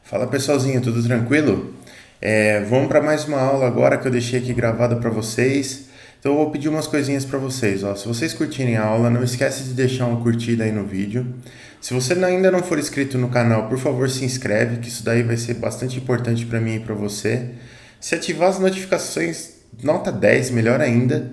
Fala pessoalzinho, tudo tranquilo? Vamos para mais uma aula agora que eu deixei aqui gravada para vocês. Então eu vou pedir umas coisinhas para vocês. Ó. Se vocês curtirem a aula, não esquece de deixar uma curtida aí no vídeo. Se você ainda não for inscrito no canal, por favor se inscreve, que isso daí vai ser bastante importante para mim e para você. Se ativar as notificações, nota 10, melhor ainda.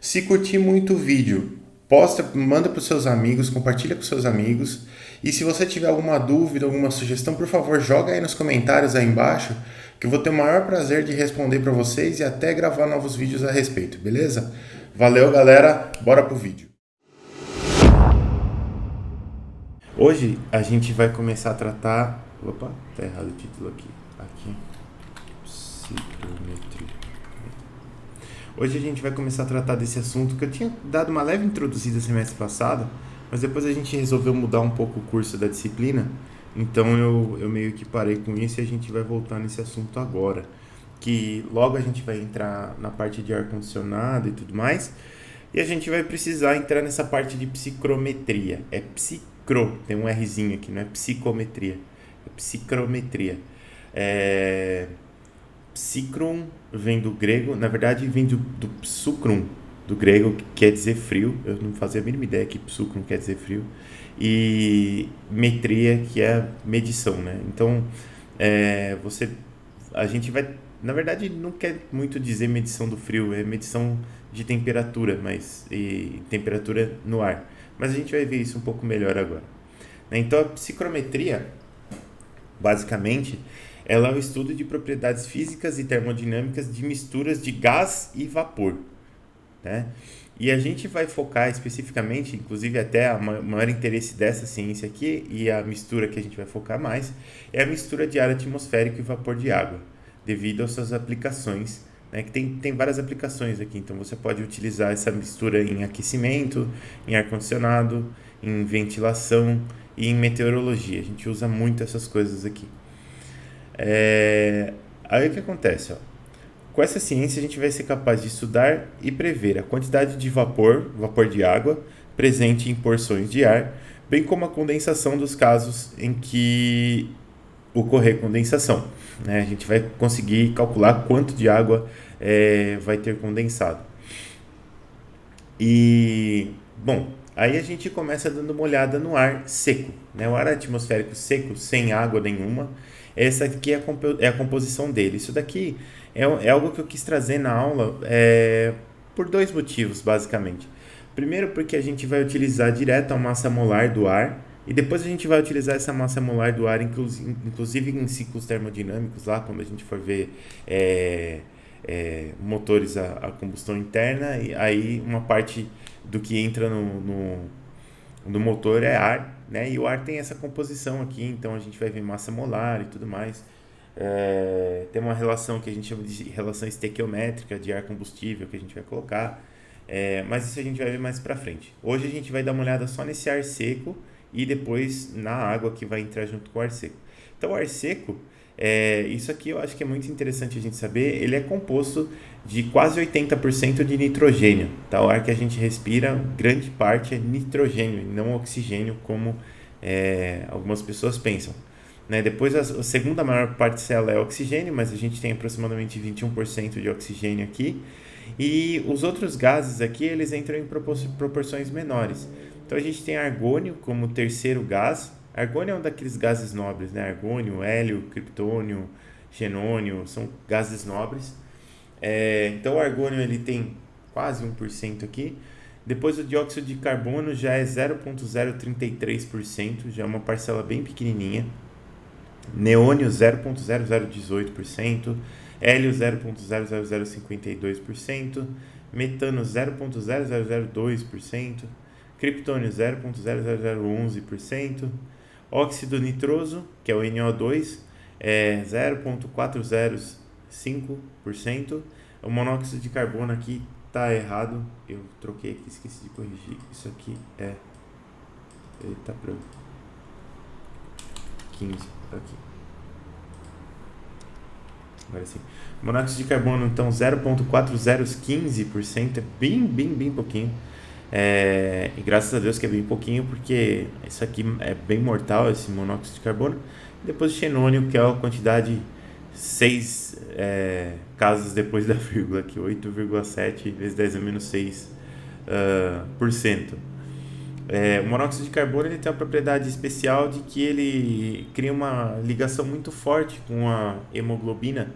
Se curtir muito o vídeo, posta, manda para os seus amigos, compartilha com seus amigos. E se você tiver alguma dúvida, alguma sugestão, por favor, joga aí nos comentários aí embaixo, que eu vou ter o maior prazer de responder para vocês e até gravar novos vídeos a respeito, beleza? Valeu, galera, bora pro vídeo. Hoje a gente vai começar a tratar. Opa, tá errado o título aqui. Aqui. Psicometria. Hoje a gente vai começar a tratar desse assunto que eu tinha dado uma leve introduzida semestre passado, mas depois a gente resolveu mudar um pouco o curso da disciplina, então eu meio que parei com isso e a gente vai voltar nesse assunto agora, que logo a gente vai entrar na parte de ar-condicionado e tudo mais, e a gente vai precisar entrar nessa parte de psicrometria. É psicro, tem um Rzinho aqui, não é psicometria, é psicrometria. Psicron vem do grego, na verdade vem do psukron, do grego, que quer dizer frio. Eu não fazia a mínima ideia que psukron quer dizer frio. E metria, que é medição, né? Então, a gente vai, na verdade, não quer muito dizer medição do frio, é medição de temperatura, e temperatura no ar. Mas a gente vai ver isso um pouco melhor agora. Então, a psicrometria, basicamente, ela é o estudo de propriedades físicas e termodinâmicas de misturas de gás e vapor, né? E a gente vai focar especificamente, inclusive até o maior interesse dessa ciência aqui, e a mistura que a gente vai focar mais, é a mistura de ar atmosférico e vapor de água, devido às suas aplicações, né? Que tem várias aplicações aqui, então você pode utilizar essa mistura em aquecimento, em ar-condicionado, em ventilação e em meteorologia. A gente usa muito essas coisas aqui. Aí o que acontece? Ó? Com essa ciência, a gente vai ser capaz de estudar e prever a quantidade de vapor de água, presente em porções de ar, bem como a condensação dos casos em que ocorrer condensação, né? A gente vai conseguir calcular quanto de água vai ter condensado. E, bom, aí a gente começa dando uma olhada no ar seco, né? O ar atmosférico seco, sem água nenhuma, essa aqui é a composição dele. Isso daqui é algo que eu quis trazer na aula por dois motivos, basicamente. Primeiro, porque a gente vai utilizar direto a massa molar do ar, e depois a gente vai utilizar essa massa molar do ar, inclusive em ciclos termodinâmicos, lá quando a gente for ver motores a combustão interna, e aí uma parte do que entra no motor é ar, né? E o ar tem essa composição aqui, então a gente vai ver massa molar e tudo mais. Tem uma relação que a gente chama de relação estequiométrica de ar combustível que a gente vai colocar, mas isso a gente vai ver mais pra frente. Hoje a gente vai dar uma olhada só nesse ar seco e depois na água que vai entrar junto com o ar seco. Então o ar seco, isso aqui eu acho que é muito interessante a gente saber, ele é composto de quase 80% de nitrogênio, tá? O ar que a gente respira, grande parte é nitrogênio e não oxigênio, como algumas pessoas pensam, né? Depois a segunda maior parcela é oxigênio, mas a gente tem aproximadamente 21% de oxigênio aqui, e os outros gases aqui eles entram em proporções menores. Então a gente tem argônio como terceiro gás. Argônio é um daqueles gases nobres, né? Argônio, hélio, criptônio, xenônio, são gases nobres. Então o argônio ele tem quase 1% aqui. Depois o dióxido de carbono já é 0,033%, já é uma parcela bem pequenininha. Neônio 0,0018%, hélio 0,00052%, metano 0,0002%, criptônio 0,00011%, óxido nitroso, que é o NO2, é 0,405%. O monóxido de carbono aqui está errado, eu troquei aqui, esqueci de corrigir. Isso aqui ele tá para 15 aqui. Agora sim. Monóxido de carbono, então 0,4015%, é bem pouquinho. E graças a Deus que é bem pouquinho, porque isso aqui é bem mortal, esse monóxido de carbono. Depois o xenônio, que é a quantidade 6 casas depois da vírgula aqui, 8,7 vezes 10 a menos 6 por cento. O monóxido de carbono ele tem a propriedade especial de que ele cria uma ligação muito forte com a hemoglobina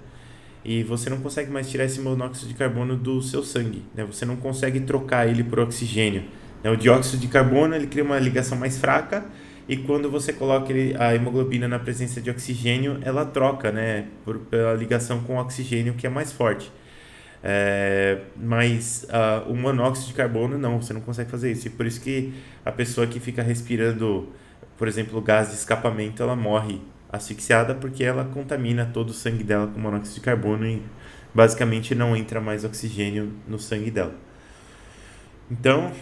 e você não consegue mais tirar esse monóxido de carbono do seu sangue, né? Você não consegue trocar ele por oxigênio, né? O dióxido de carbono ele cria uma ligação mais fraca e quando você coloca a hemoglobina na presença de oxigênio, ela troca, né, pela ligação com o oxigênio que é mais forte. Mas o monóxido de carbono não, você não consegue fazer isso. E por isso que a pessoa que fica respirando, por exemplo, gás de escapamento, ela morre asfixiada porque ela contamina todo o sangue dela com monóxido de carbono e basicamente não entra mais oxigênio no sangue dela. Então,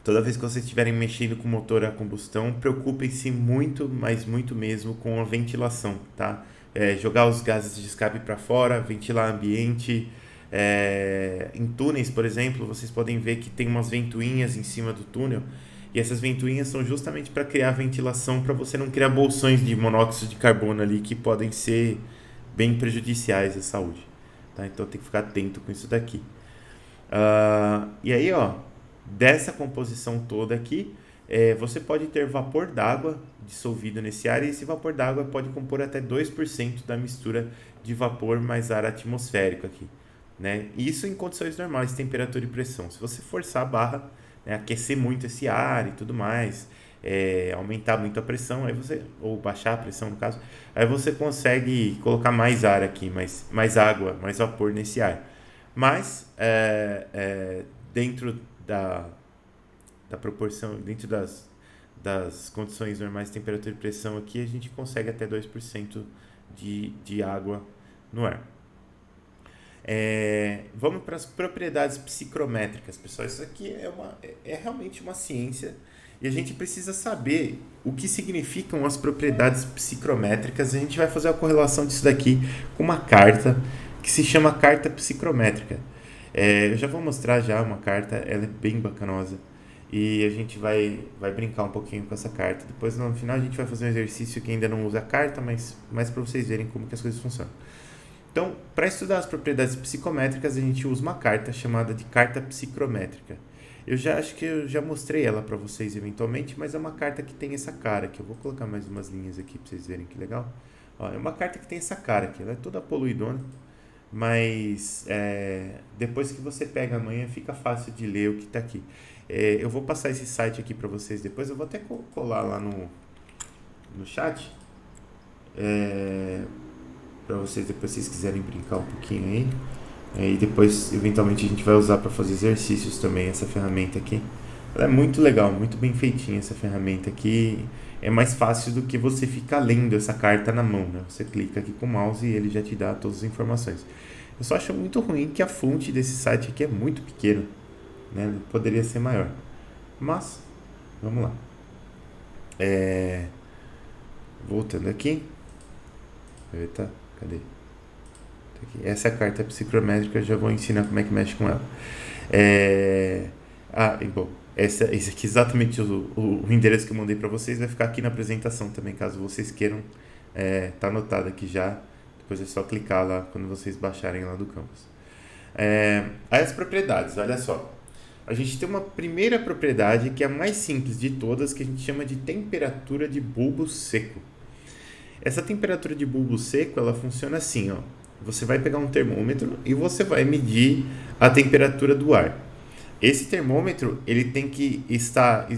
toda vez que vocês estiverem mexendo com o motor a combustão, preocupem-se muito, mas muito mesmo com a ventilação, tá? Jogar os gases de escape para fora, ventilar o ambiente. Em túneis, por exemplo, vocês podem ver que tem umas ventoinhas em cima do túnel e essas ventoinhas são justamente para criar ventilação, para você não criar bolsões de monóxido de carbono ali que podem ser bem prejudiciais à saúde, tá? Então tem que ficar atento com isso daqui. E aí, ó, dessa composição toda aqui, você pode ter vapor d'água dissolvido nesse ar e esse vapor d'água pode compor até 2% da mistura de vapor mais ar atmosférico aqui, né? Isso em condições normais de temperatura e pressão. Se você forçar a barra, né, aquecer muito esse ar e tudo mais, aumentar muito a pressão, aí você, ou baixar a pressão no caso, aí você consegue colocar mais ar aqui, mais água, mais vapor nesse ar. Mas dentro da proporção, dentro das condições normais de temperatura e pressão aqui, a gente consegue até 2% de água no ar. Vamos para as propriedades psicrométricas, pessoal. Isso aqui é realmente uma ciência e a gente precisa saber o que significam as propriedades psicrométricas. A gente vai fazer a correlação disso daqui com uma carta que se chama carta psicrométrica. Eu já vou mostrar já uma carta, ela é bem bacanosa e a gente vai brincar um pouquinho com essa carta. Depois no final a gente vai fazer um exercício que ainda não usa a carta, mas para vocês verem como que as coisas funcionam. Então, para estudar as propriedades psicométricas, a gente usa uma carta chamada de carta psicrométrica. Eu já acho que eu já mostrei ela para vocês eventualmente, mas é uma carta que tem essa cara aqui. Eu vou colocar mais umas linhas aqui para vocês verem que legal. Ó, é uma carta que tem essa cara aqui, ela é toda poluidona, mas depois que você pega amanhã fica fácil de ler o que está aqui. Eu vou passar esse site aqui para vocês depois, eu vou até colar lá no chat. Para vocês depois, se vocês quiserem brincar um pouquinho aí. E depois, eventualmente, a gente vai usar para fazer exercícios também, essa ferramenta aqui. Ela é muito legal, muito bem feitinha essa ferramenta aqui. É mais fácil do que você ficar lendo essa carta na mão, né? Você clica aqui com o mouse e ele já te dá todas as informações. Eu só acho muito ruim que a fonte desse site aqui é muito pequena, né? Poderia ser maior. Mas, vamos lá. Voltando aqui. Eita, cadê? Essa é a carta psicrométrica, eu já vou ensinar como é que mexe com ela. Bom, esse aqui é exatamente o endereço que eu mandei para vocês, vai ficar aqui na apresentação também, caso vocês queiram. Tá anotado aqui já, depois é só clicar lá quando vocês baixarem lá do campus. Aí as propriedades, olha só. A gente tem uma primeira propriedade que é a mais simples de todas, que a gente chama de temperatura de bulbo seco. Essa temperatura de bulbo seco, ela funciona assim, ó. Você vai pegar um termômetro e você vai medir a temperatura do ar. Esse termômetro, ele tem que estar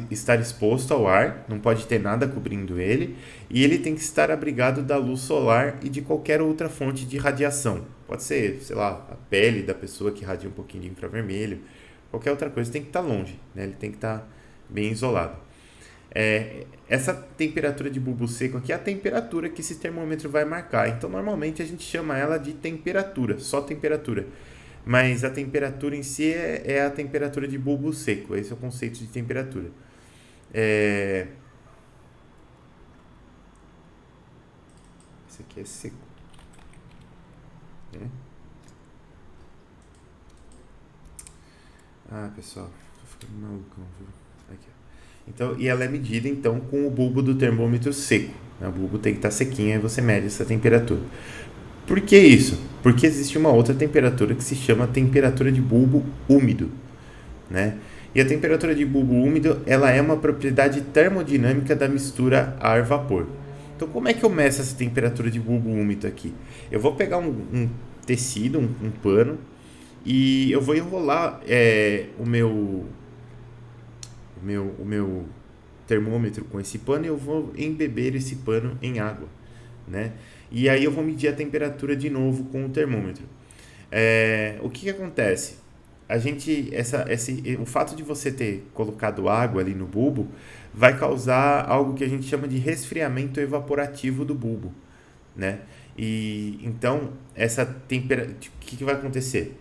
exposto ao ar, não pode ter nada cobrindo ele, e ele tem que estar abrigado da luz solar e de qualquer outra fonte de radiação. Pode ser, sei lá, a pele da pessoa que radia um pouquinho de infravermelho, qualquer outra coisa, tem que estar longe, né? Ele tem que estar bem isolado. Essa temperatura de bulbo seco aqui é a temperatura que esse termômetro vai marcar. Então, normalmente a gente chama ela de temperatura, só temperatura. Mas a temperatura em si é a temperatura de bulbo seco. Esse é o conceito de temperatura. Esse aqui é seco. Pessoal, tô ficando malucão, viu? Aqui, ó. Então, e ela é medida então com o bulbo do termômetro seco, né? O bulbo tem que estar sequinho e você mede essa temperatura. Por que isso? Porque existe uma outra temperatura que se chama temperatura de bulbo úmido, né? E a temperatura de bulbo úmido, ela é uma propriedade termodinâmica da mistura ar-vapor. Então, como é que eu meço essa temperatura de bulbo úmido aqui? Eu vou pegar um tecido, um pano, e eu vou enrolar o meu termômetro com esse pano e eu vou embeber esse pano em água, né? E aí eu vou medir a temperatura de novo com o termômetro. O que acontece? O fato de você ter colocado água ali no bulbo vai causar algo que a gente chama de resfriamento evaporativo do bulbo, né? E então o que vai acontecer?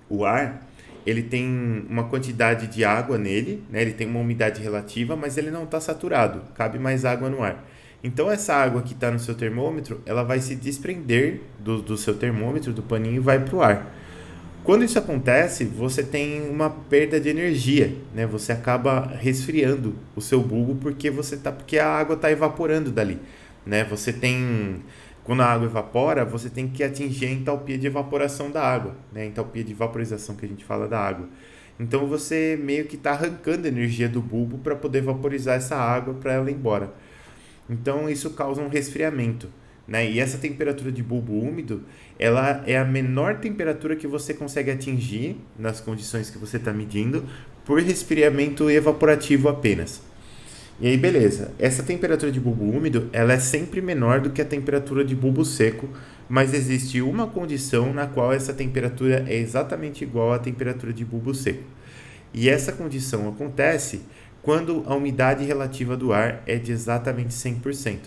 O ar, ele tem uma quantidade de água nele, né? Ele tem uma umidade relativa, mas ele não está saturado, cabe mais água no ar. Então essa água que está no seu termômetro, ela vai se desprender do seu termômetro, do paninho, e vai para o ar. Quando isso acontece, você tem uma perda de energia, né? Você acaba resfriando o seu bulbo porque a água está evaporando dali, né? Quando a água evapora, você tem que atingir a entalpia de evaporação da água, né? A entalpia de vaporização que a gente fala da água. Então você meio que está arrancando energia do bulbo para poder vaporizar essa água para ela ir embora. Então isso causa um resfriamento, né? E essa temperatura de bulbo úmido, ela é a menor temperatura que você consegue atingir nas condições que você está medindo por resfriamento evaporativo apenas. E aí, beleza. Essa temperatura de bulbo úmido, ela é sempre menor do que a temperatura de bulbo seco, mas existe uma condição na qual essa temperatura é exatamente igual à temperatura de bulbo seco. E essa condição acontece quando a umidade relativa do ar é de exatamente 100%,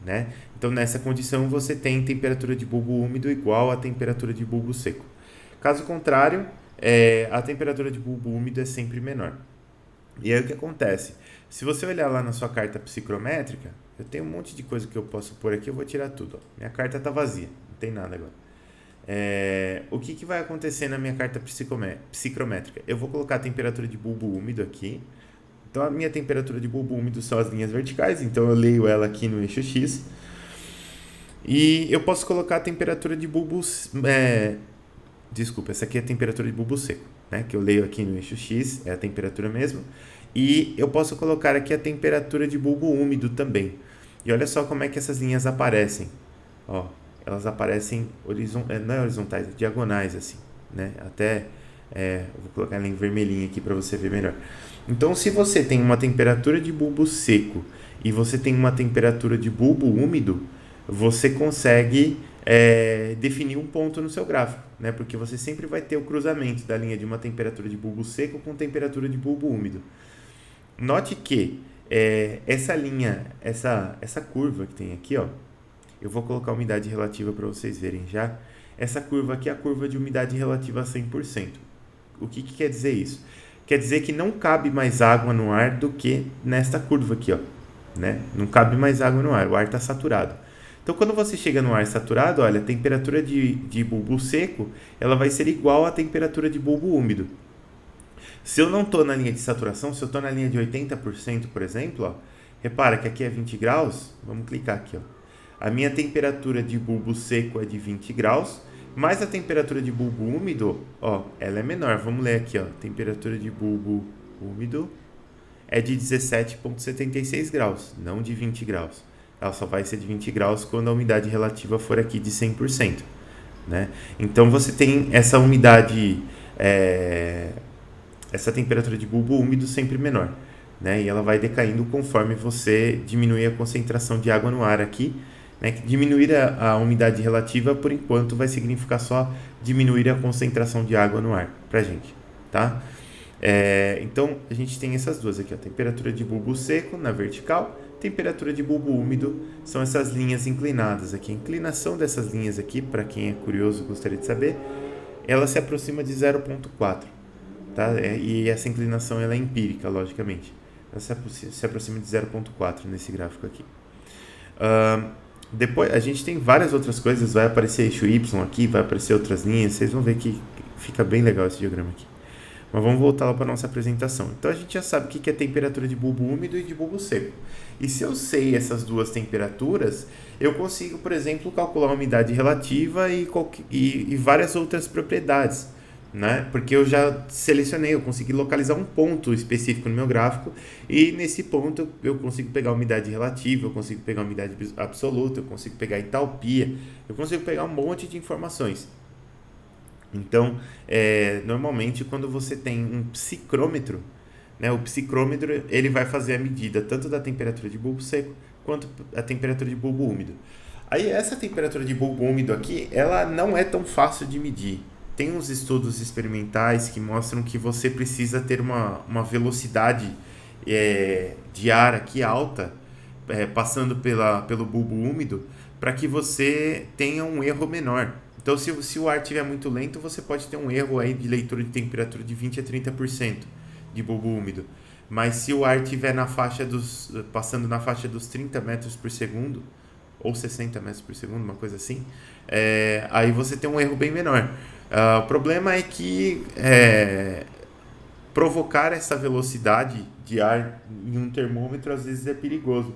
né? Então, nessa condição, você tem temperatura de bulbo úmido igual à temperatura de bulbo seco. Caso contrário, a temperatura de bulbo úmido é sempre menor. E aí o que acontece? Se você olhar lá na sua carta psicrométrica, eu tenho um monte de coisa que eu posso pôr aqui, eu vou tirar tudo. Ó. Minha carta está vazia, não tem nada agora. O que vai acontecer na minha carta psicrométrica? Eu vou colocar a temperatura de bulbo úmido aqui. Então, a minha temperatura de bulbo úmido são as linhas verticais, então eu leio ela aqui no eixo X. E eu posso colocar a temperatura de bulbo... Desculpa, essa aqui é a temperatura de bulbo seco, né? Que eu leio aqui no eixo X, é a temperatura mesmo. E eu posso colocar aqui a temperatura de bulbo úmido também. E olha só como é que essas linhas aparecem. Ó, elas aparecem não é horizontais, é diagonais assim, né? Eu vou colocar ela em vermelhinho aqui para você ver melhor. Então, se você tem uma temperatura de bulbo seco e você tem uma temperatura de bulbo úmido, você consegue definir um ponto no seu gráfico, né? Porque você sempre vai ter o cruzamento da linha de uma temperatura de bulbo seco com temperatura de bulbo úmido. Note que essa linha, essa curva que tem aqui, ó, eu vou colocar a umidade relativa para vocês verem já. Essa curva aqui é a curva de umidade relativa a 100%. O que quer dizer isso? Quer dizer que não cabe mais água no ar do que nesta curva aqui, ó, né? Não cabe mais água no ar, o ar está saturado. Então, quando você chega no ar saturado, olha, a temperatura de bulbo seco, ela vai ser igual à temperatura de bulbo úmido. Se eu não estou na linha de saturação, se eu estou na linha de 80%, por exemplo, ó, repara que aqui é 20 graus, vamos clicar aqui, ó. A minha temperatura de bulbo seco é de 20 graus, mas a temperatura de bulbo úmido, ó, ela é menor. Vamos ler aqui, ó. Temperatura de bulbo úmido é de 17,76 graus, não de 20 graus. Ela só vai ser de 20 graus quando a umidade relativa for aqui de 100%, né? Então, você tem essa umidade, essa temperatura de bulbo úmido sempre menor, né? E ela vai decaindo conforme você diminuir a concentração de água no ar aqui, né? Que diminuir a umidade relativa, por enquanto, vai significar só diminuir a concentração de água no ar pra gente, tá? Então, a gente tem essas duas aqui, ó, temperatura de bulbo seco na vertical, temperatura de bulbo úmido, são essas linhas inclinadas aqui. A inclinação dessas linhas aqui, para quem é curioso e gostaria de saber, ela se aproxima de 0,4, tá? E essa inclinação ela é empírica, logicamente. Ela se aproxima de 0,4 nesse gráfico aqui. Depois, a gente tem várias outras coisas, vai aparecer eixo Y aqui, vai aparecer outras linhas, vocês vão ver que fica bem legal esse diagrama aqui. Mas vamos voltar lá para nossa apresentação. Então a gente já sabe o que é temperatura de bulbo úmido e de bulbo seco. E se eu sei essas duas temperaturas, eu consigo, por exemplo, calcular a umidade relativa e várias outras propriedades, né? Porque eu já selecionei, eu consegui localizar um ponto específico no meu gráfico e nesse ponto eu consigo pegar a umidade relativa, eu consigo pegar a umidade absoluta, eu consigo pegar a entalpia, eu consigo pegar um monte de informações. Então, normalmente quando você tem um psicrômetro, né, o psicrômetro ele vai fazer a medida tanto da temperatura de bulbo seco quanto a temperatura de bulbo úmido. Aí essa temperatura de bulbo úmido aqui, ela não é tão fácil de medir. Tem uns estudos experimentais que mostram que você precisa ter uma velocidade de ar aqui alta, passando pelo bulbo úmido, para que você tenha um erro menor. Então, se o ar estiver muito lento, você pode ter um erro aí de leitura de temperatura de 20 a 30% de bulbo úmido. Mas se o ar estiver passando na faixa dos 30 metros por segundo, ou 60 metros por segundo, uma coisa assim, aí você tem um erro bem menor. O problema é que provocar essa velocidade de ar em um termômetro às vezes é perigoso,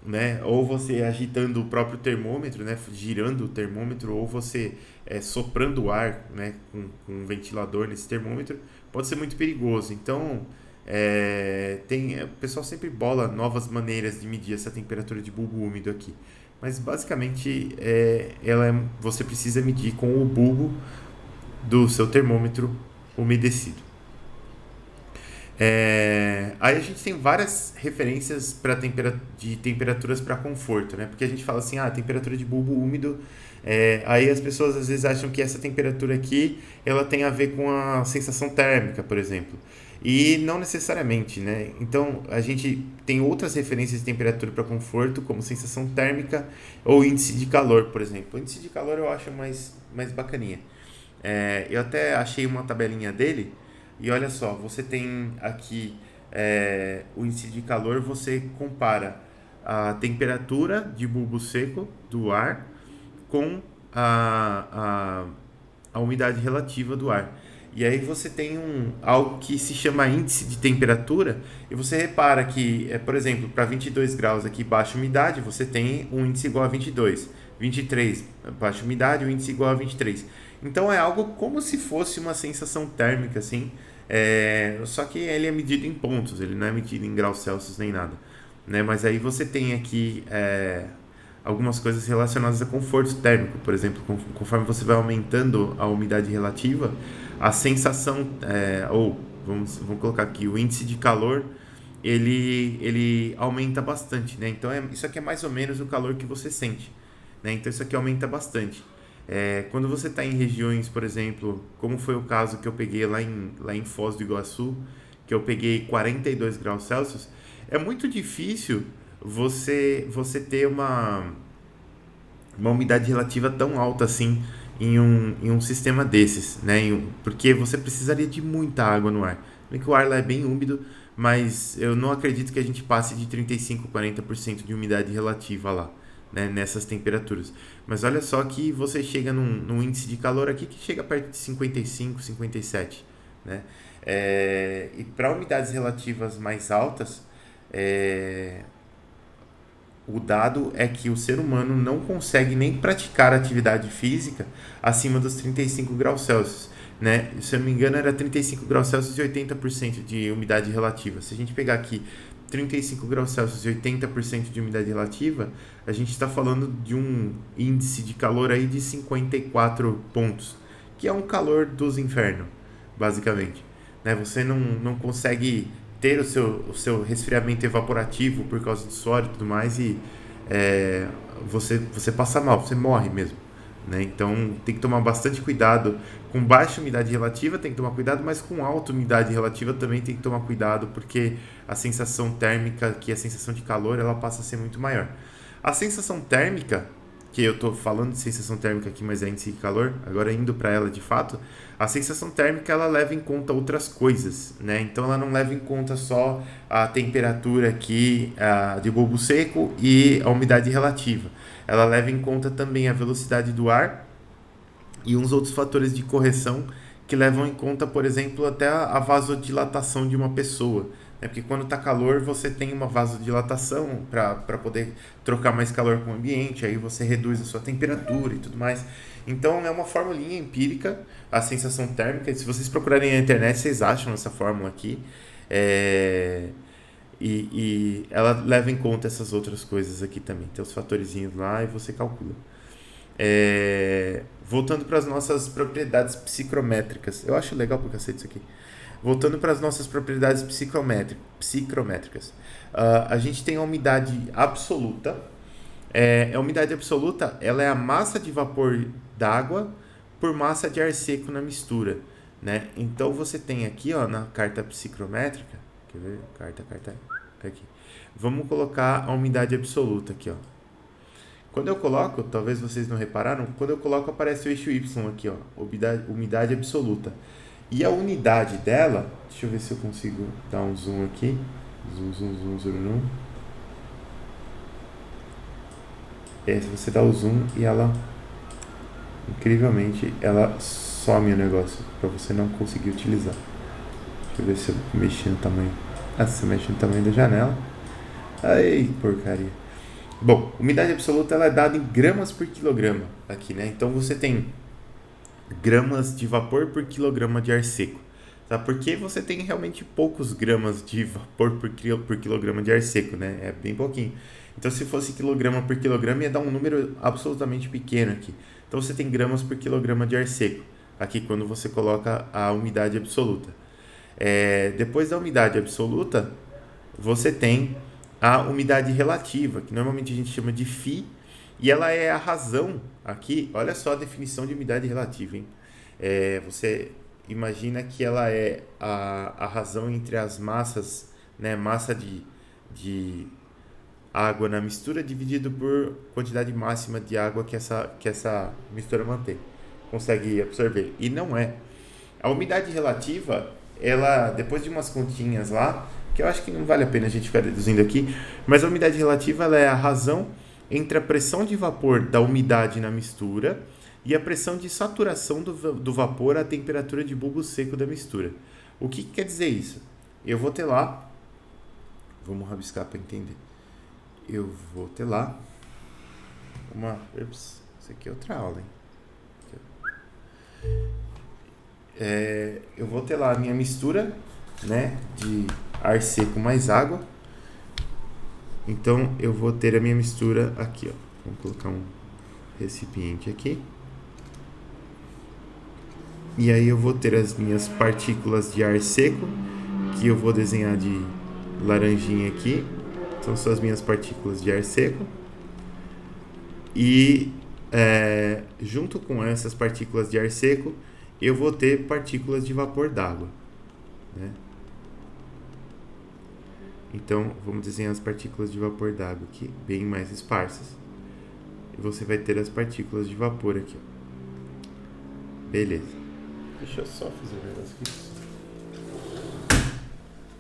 né? Ou você agitando o próprio termômetro, né? Girando o termômetro, ou você soprando o ar, né? Com um ventilador nesse termômetro, pode ser muito perigoso. Então, o pessoal sempre bola novas maneiras de medir essa temperatura de bulbo úmido aqui. Mas basicamente você precisa medir com o bulbo do seu termômetro umedecido. Aí a gente tem várias referências de temperaturas para conforto, né? Porque a gente fala assim, temperatura de bulbo úmido, aí as pessoas às vezes acham que essa temperatura aqui ela tem a ver com a sensação térmica, por exemplo. E não necessariamente, né? Então a gente tem outras referências de temperatura para conforto, como sensação térmica ou índice de calor, por exemplo. O índice de calor eu acho mais bacaninha. Eu até achei uma tabelinha dele. E olha só, você tem aqui o índice de calor, você compara a temperatura de bulbo seco do ar com a umidade relativa do ar. E aí você tem algo que se chama índice de temperatura, e você repara que, por exemplo, para 22 graus aqui baixa umidade, você tem um índice igual a 22. 23, baixa umidade, o índice igual a 23. Então é algo como se fosse uma sensação térmica, assim, só que ele é medido em pontos, ele não é medido em graus Celsius nem nada, né? Mas aí você tem aqui algumas coisas relacionadas a conforto térmico, por exemplo, conforme você vai aumentando a umidade relativa, a sensação, vamos colocar aqui, o índice de calor, ele aumenta bastante, né? Então isso aqui é mais ou menos o calor que você sente, né? Então isso aqui aumenta bastante. Quando você está em regiões, por exemplo, como foi o caso que eu peguei lá em Foz do Iguaçu, que eu peguei 42 graus Celsius, é muito difícil você ter uma umidade relativa tão alta assim em um sistema desses, né? Porque você precisaria de muita água no ar. Bem que o ar lá é bem úmido, mas eu não acredito que a gente passe de 35, 40% de umidade relativa lá, né, nessas temperaturas. Mas olha só que você chega num índice de calor aqui que chega perto de 55, 57, né? E para umidades relativas mais altas, o dado é que o ser humano não consegue nem praticar atividade física acima dos 35 graus Celsius, né? Se eu não me engano, era 35 graus Celsius e 80% de umidade relativa. Se a gente pegar aqui 35 graus Celsius e 80% de umidade relativa, a gente está falando de um índice de calor aí de 54 pontos, que é um calor dos infernos, basicamente, né? Você não consegue ter o seu resfriamento evaporativo por causa do suor e tudo mais, e você passa mal, você morre mesmo, né? Então tem que tomar bastante cuidado. Com baixa umidade relativa tem que tomar cuidado, mas com alta umidade relativa também tem que tomar cuidado, porque a sensação térmica, que é a sensação de calor, ela passa a ser muito maior. A sensação térmica, que eu estou falando de sensação térmica aqui, mas é índice de calor, agora indo para ela de fato, a sensação térmica ela leva em conta outras coisas, né? Então ela não leva em conta só a temperatura aqui de bulbo seco e a umidade relativa. Ela leva em conta também a velocidade do ar e uns outros fatores de correção que levam em conta, por exemplo, até a vasodilatação de uma pessoa. Né? Porque quando está calor, você tem uma vasodilatação para poder trocar mais calor com o ambiente, aí você reduz a sua temperatura e tudo mais. Então é uma formulinha empírica, a sensação térmica. Se vocês procurarem na internet, vocês acham essa fórmula aqui. É, e ela leva em conta essas outras coisas aqui também. Tem os fatorzinhos lá e você calcula. Voltando para as nossas propriedades psicrométricas. Eu acho legal pra cacete isso aqui. Voltando para as nossas propriedades psicrométricas. A gente tem a umidade absoluta. A umidade absoluta, ela é a massa de vapor d'água por massa de ar seco na mistura, né? Então você tem aqui, ó, na carta psicrométrica, quer ver? Carta aqui. Vamos colocar a umidade absoluta aqui, ó. Quando eu coloco, talvez vocês não repararam, quando eu coloco aparece o eixo Y aqui, ó, umidade absoluta. E a unidade dela, deixa eu ver se eu consigo dar um zoom aqui. Zoom. Se você dá o zoom e ela, incrivelmente, ela some o negócio para você não conseguir utilizar. Deixa eu ver se eu mexi no tamanho. Você mexe no tamanho da janela. Ai, porcaria. Bom, umidade absoluta ela é dada em gramas por quilograma aqui, né? Então você tem gramas de vapor por quilograma de ar seco. Tá? Porque você tem realmente poucos gramas de vapor por quilograma de ar seco, né? É bem pouquinho. Então, se fosse quilograma por quilograma, ia dar um número absolutamente pequeno aqui. Então, você tem gramas por quilograma de ar seco, aqui quando você coloca a umidade absoluta. Depois da umidade absoluta, você tem a umidade relativa, que normalmente a gente chama de Φ, e ela é a razão aqui. Olha só a definição de umidade relativa, hein? Você imagina que ela é a razão entre as massas, né? Massa de água na mistura dividido por quantidade máxima de água que essa mistura mantém, consegue absorver. E não é. A umidade relativa, ela, depois de umas continhas lá, que eu acho que não vale a pena a gente ficar deduzindo aqui, mas a umidade relativa ela é a razão entre a pressão de vapor da umidade na mistura e a pressão de saturação do vapor à temperatura de bulbo seco da mistura. O que quer dizer isso? Eu vou ter lá, vamos rabiscar para entender. Eu vou ter lá isso aqui é outra aula, hein? Eu vou ter lá a minha mistura, né, de ar seco mais água. Então eu vou ter a minha mistura aqui, ó. Vamos colocar um recipiente aqui. E aí eu vou ter as minhas partículas de ar seco, que eu vou desenhar de laranjinha aqui. Então são as minhas partículas de ar seco. E junto com essas partículas de ar seco, eu vou ter partículas de vapor d'água, né? Então, vamos desenhar as partículas de vapor d'água aqui, bem mais esparsas. E você vai ter as partículas de vapor aqui, ó. Beleza. Deixa eu só fazer um negócio aqui.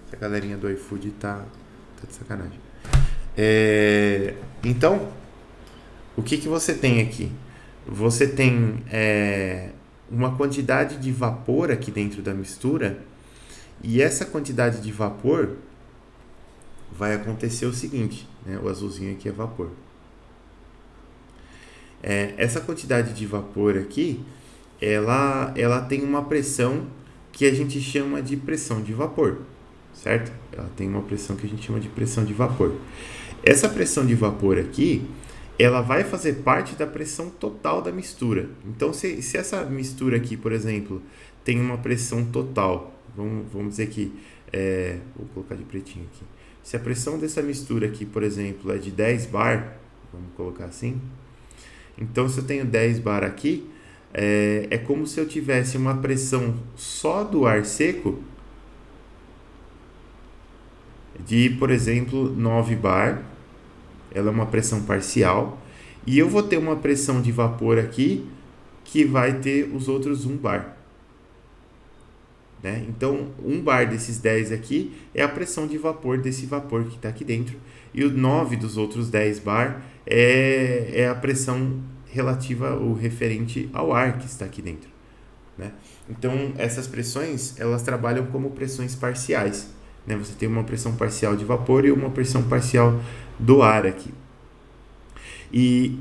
Essa galerinha do iFood tá de sacanagem. Então, o que você tem aqui? Você tem uma quantidade de vapor aqui dentro da mistura, e essa quantidade de vapor vai acontecer o seguinte, né? O azulzinho aqui é vapor. Essa quantidade de vapor aqui, ela tem uma pressão que a gente chama de pressão de vapor, certo? Ela tem uma pressão que a gente chama de pressão de vapor. Essa pressão de vapor aqui, ela vai fazer parte da pressão total da mistura. Então, se essa mistura aqui, por exemplo, tem uma pressão total, vamos dizer que, vou colocar de pretinho aqui. Se a pressão dessa mistura aqui, por exemplo, é de 10 bar, vamos colocar assim. Então, se eu tenho 10 bar aqui, é como se eu tivesse uma pressão só do ar seco de, por exemplo, 9 bar. Ela é uma pressão parcial. E eu vou ter uma pressão de vapor aqui que vai ter os outros 1 bar. Né? Então, 1 bar desses 10 aqui é a pressão de vapor desse vapor que está aqui dentro. E o 9 dos outros 10 bar é a pressão relativa ou referente ao ar que está aqui dentro. né? Então, essas pressões, elas trabalham como pressões parciais, né? Você tem uma pressão parcial de vapor e uma pressão parcial do ar aqui. E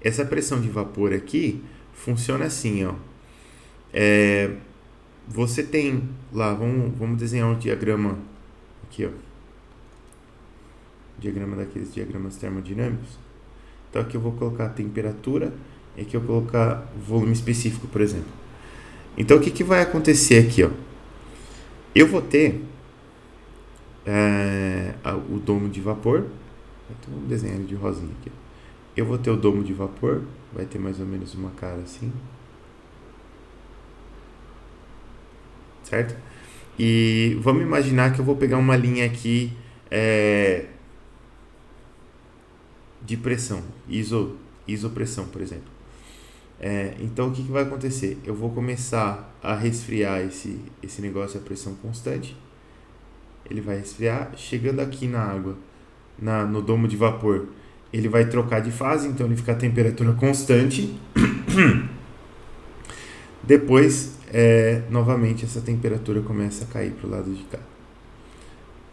essa pressão de vapor aqui funciona assim, ó. Você tem lá, vamos desenhar um diagrama aqui, ó. Diagrama daqueles diagramas termodinâmicos. Então aqui eu vou colocar a temperatura e aqui eu vou colocar volume específico, por exemplo. Então o que vai acontecer aqui, ó? Eu vou ter o domo de vapor. Então vamos desenhar ele de rosinha aqui. Eu vou ter o domo de vapor, vai ter mais ou menos uma cara assim. Certo? E vamos imaginar que eu vou pegar uma linha aqui de pressão, isopressão, por exemplo. Então o que vai acontecer? Eu vou começar a resfriar esse negócio a pressão constante. Ele vai resfriar, chegando aqui na água, no domo de vapor, ele vai trocar de fase, então ele fica a temperatura constante. Depois, novamente, essa temperatura começa a cair para o lado de cá.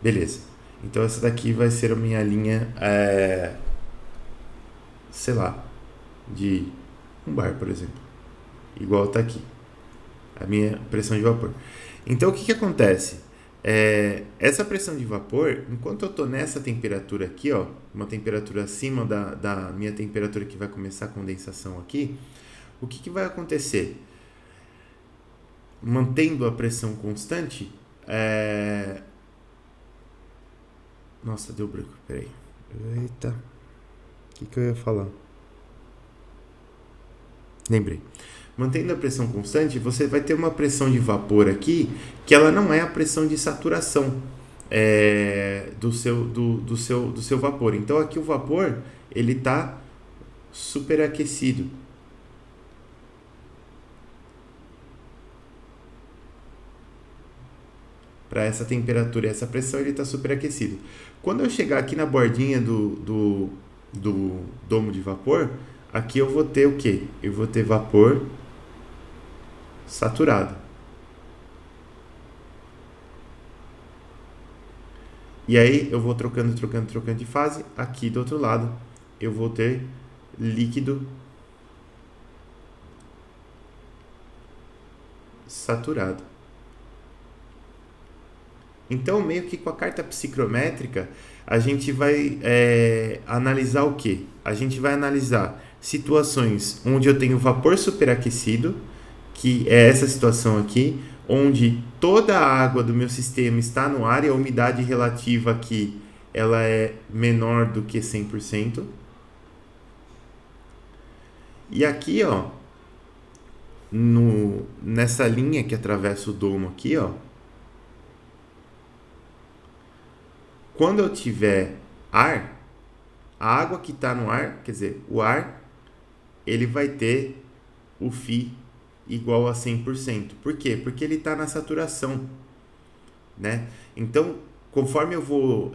Beleza. Então essa daqui vai ser a minha linha, sei lá, de um bar, por exemplo. Igual tá aqui. A minha pressão de vapor. Então o que acontece? Essa pressão de vapor, enquanto eu estou nessa temperatura aqui, ó, uma temperatura acima da minha temperatura que vai começar a condensação aqui, o que vai acontecer? Mantendo a pressão constante, nossa, deu branco, peraí. Eita, o que eu ia falar? Lembrei. Mantendo a pressão constante, você vai ter uma pressão de vapor aqui que ela não é a pressão de saturação do seu vapor. Então aqui o vapor ele está superaquecido. Para essa temperatura e essa pressão ele está superaquecido. Quando eu chegar aqui na bordinha do domo de vapor, aqui eu vou ter o quê? Eu vou ter vapor saturado. E aí eu vou trocando de fase. Aqui do outro lado eu vou ter líquido saturado. Então, meio que com a carta psicrométrica, a gente vai analisar o quê? A gente vai analisar situações onde eu tenho vapor superaquecido, que é essa situação aqui, onde toda a água do meu sistema está no ar e a umidade relativa aqui ela é menor do que 100%. E aqui, ó, nessa linha que atravessa o domo aqui, ó, quando eu tiver ar, a água que está no ar, quer dizer, o ar, ele vai ter o Φ igual a 100%. Por quê? Porque ele está na saturação, né? Então, conforme eu vou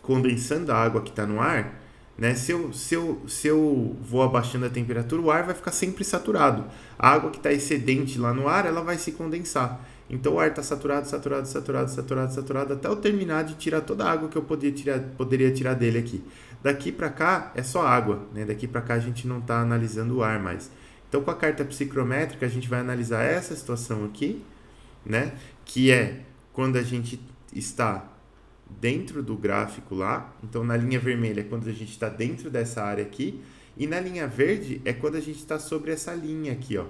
condensando a água que está no ar, né? Se eu vou abaixando a temperatura, o ar vai ficar sempre saturado. A água que está excedente lá no ar, ela vai se condensar. Então o ar está saturado até eu terminar de tirar toda a água que eu poderia tirar dele aqui. Daqui para cá é só água, né? Daqui para cá a gente não está analisando o ar mais. Então com a carta psicrométrica a gente vai analisar essa situação aqui, né? Que é quando a gente está dentro do gráfico lá. Então na linha vermelha é quando a gente está dentro dessa área aqui. E na linha verde é quando a gente está sobre essa linha aqui, ó.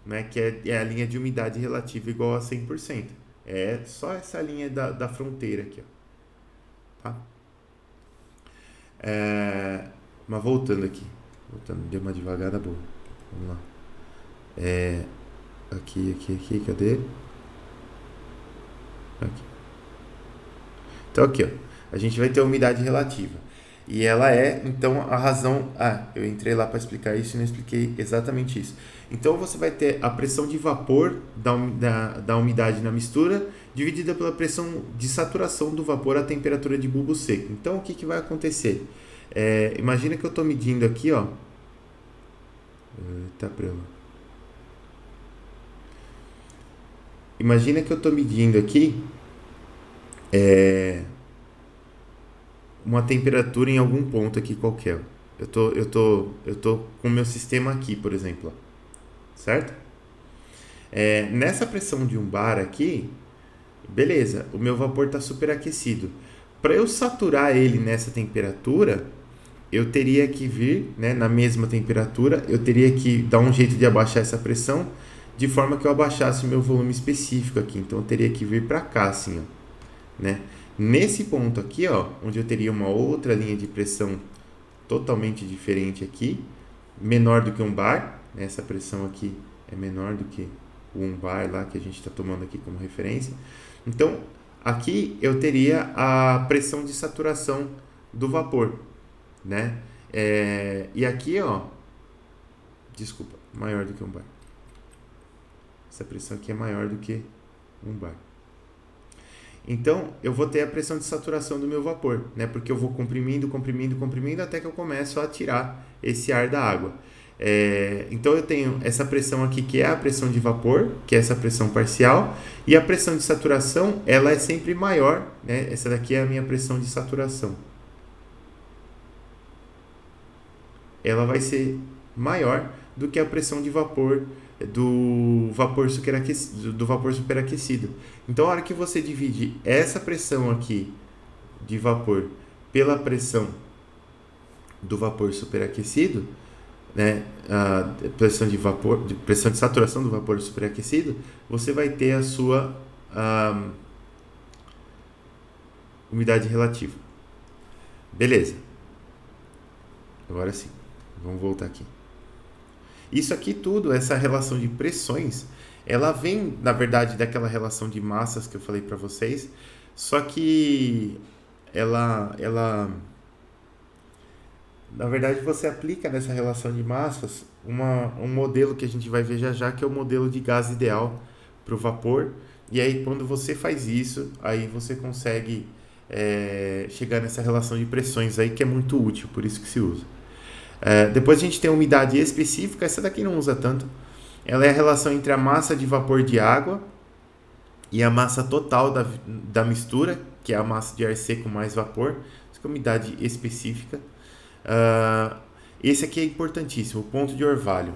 Né, que é a linha de umidade relativa igual a 100%. É só essa linha da fronteira aqui. Ó. Tá? Mas voltando aqui. Deu uma devagada boa. Vamos lá. Aqui, cadê? Aqui. Então aqui, ó. A gente vai ter a umidade relativa. E ela então, a razão... eu entrei lá para explicar isso e não expliquei exatamente isso. Então, você vai ter a pressão de vapor da umidade na mistura dividida pela pressão de saturação do vapor à temperatura de bulbo seco. Então, o que vai acontecer? Imagina que eu estou medindo aqui, ó, Tá pronto. Imagina que eu estou medindo aqui uma temperatura em algum ponto aqui qualquer. Eu tô com o meu sistema aqui, por exemplo, certo? Nessa pressão de um bar aqui, beleza, o meu vapor está superaquecido. Para eu saturar ele nessa temperatura, eu teria que vir, né, na mesma temperatura, eu teria que dar um jeito de abaixar essa pressão de forma que eu abaixasse o meu volume específico aqui. Então eu teria que vir para cá, assim, ó, né? Nesse ponto aqui, ó, onde eu teria uma outra linha de pressão totalmente diferente aqui, menor do que um bar, né? Essa pressão aqui é menor do que o 1 bar lá que a gente está tomando aqui como referência. Então, aqui eu teria a pressão de saturação do vapor, né? E aqui, ó, desculpa, maior do que um bar. Essa pressão aqui é maior do que um bar. Então, eu vou ter a pressão de saturação do meu vapor, né? Porque eu vou comprimindo, comprimindo, comprimindo até que eu começo a tirar esse ar da água. Então, eu tenho essa pressão aqui, que é a pressão de vapor, que é essa pressão parcial, e a pressão de saturação, ela é sempre maior, né? Essa daqui é a minha pressão de saturação. Ela vai ser maior do que a pressão de vapor do vapor superaquecido. Então, a hora que você divide essa pressão aqui de vapor pela pressão do vapor superaquecido, né, a pressão de saturação do vapor superaquecido, você vai ter a sua umidade relativa. Beleza. Agora sim. Vamos voltar aqui. Isso aqui tudo, essa relação de pressões, ela vem, na verdade, daquela relação de massas que eu falei para vocês, só que ela, na verdade, você aplica nessa relação de massas um modelo que a gente vai ver já já, que é o modelo de gás ideal para o vapor. E aí, quando você faz isso, aí você consegue chegar nessa relação de pressões aí, que é muito útil, por isso que se usa. Depois a gente tem a umidade específica, essa daqui não usa tanto. Ela é a relação entre a massa de vapor de água e a massa total da mistura, que é a massa de ar seco mais vapor. Isso é a umidade específica. Esse aqui é importantíssimo, o ponto de orvalho.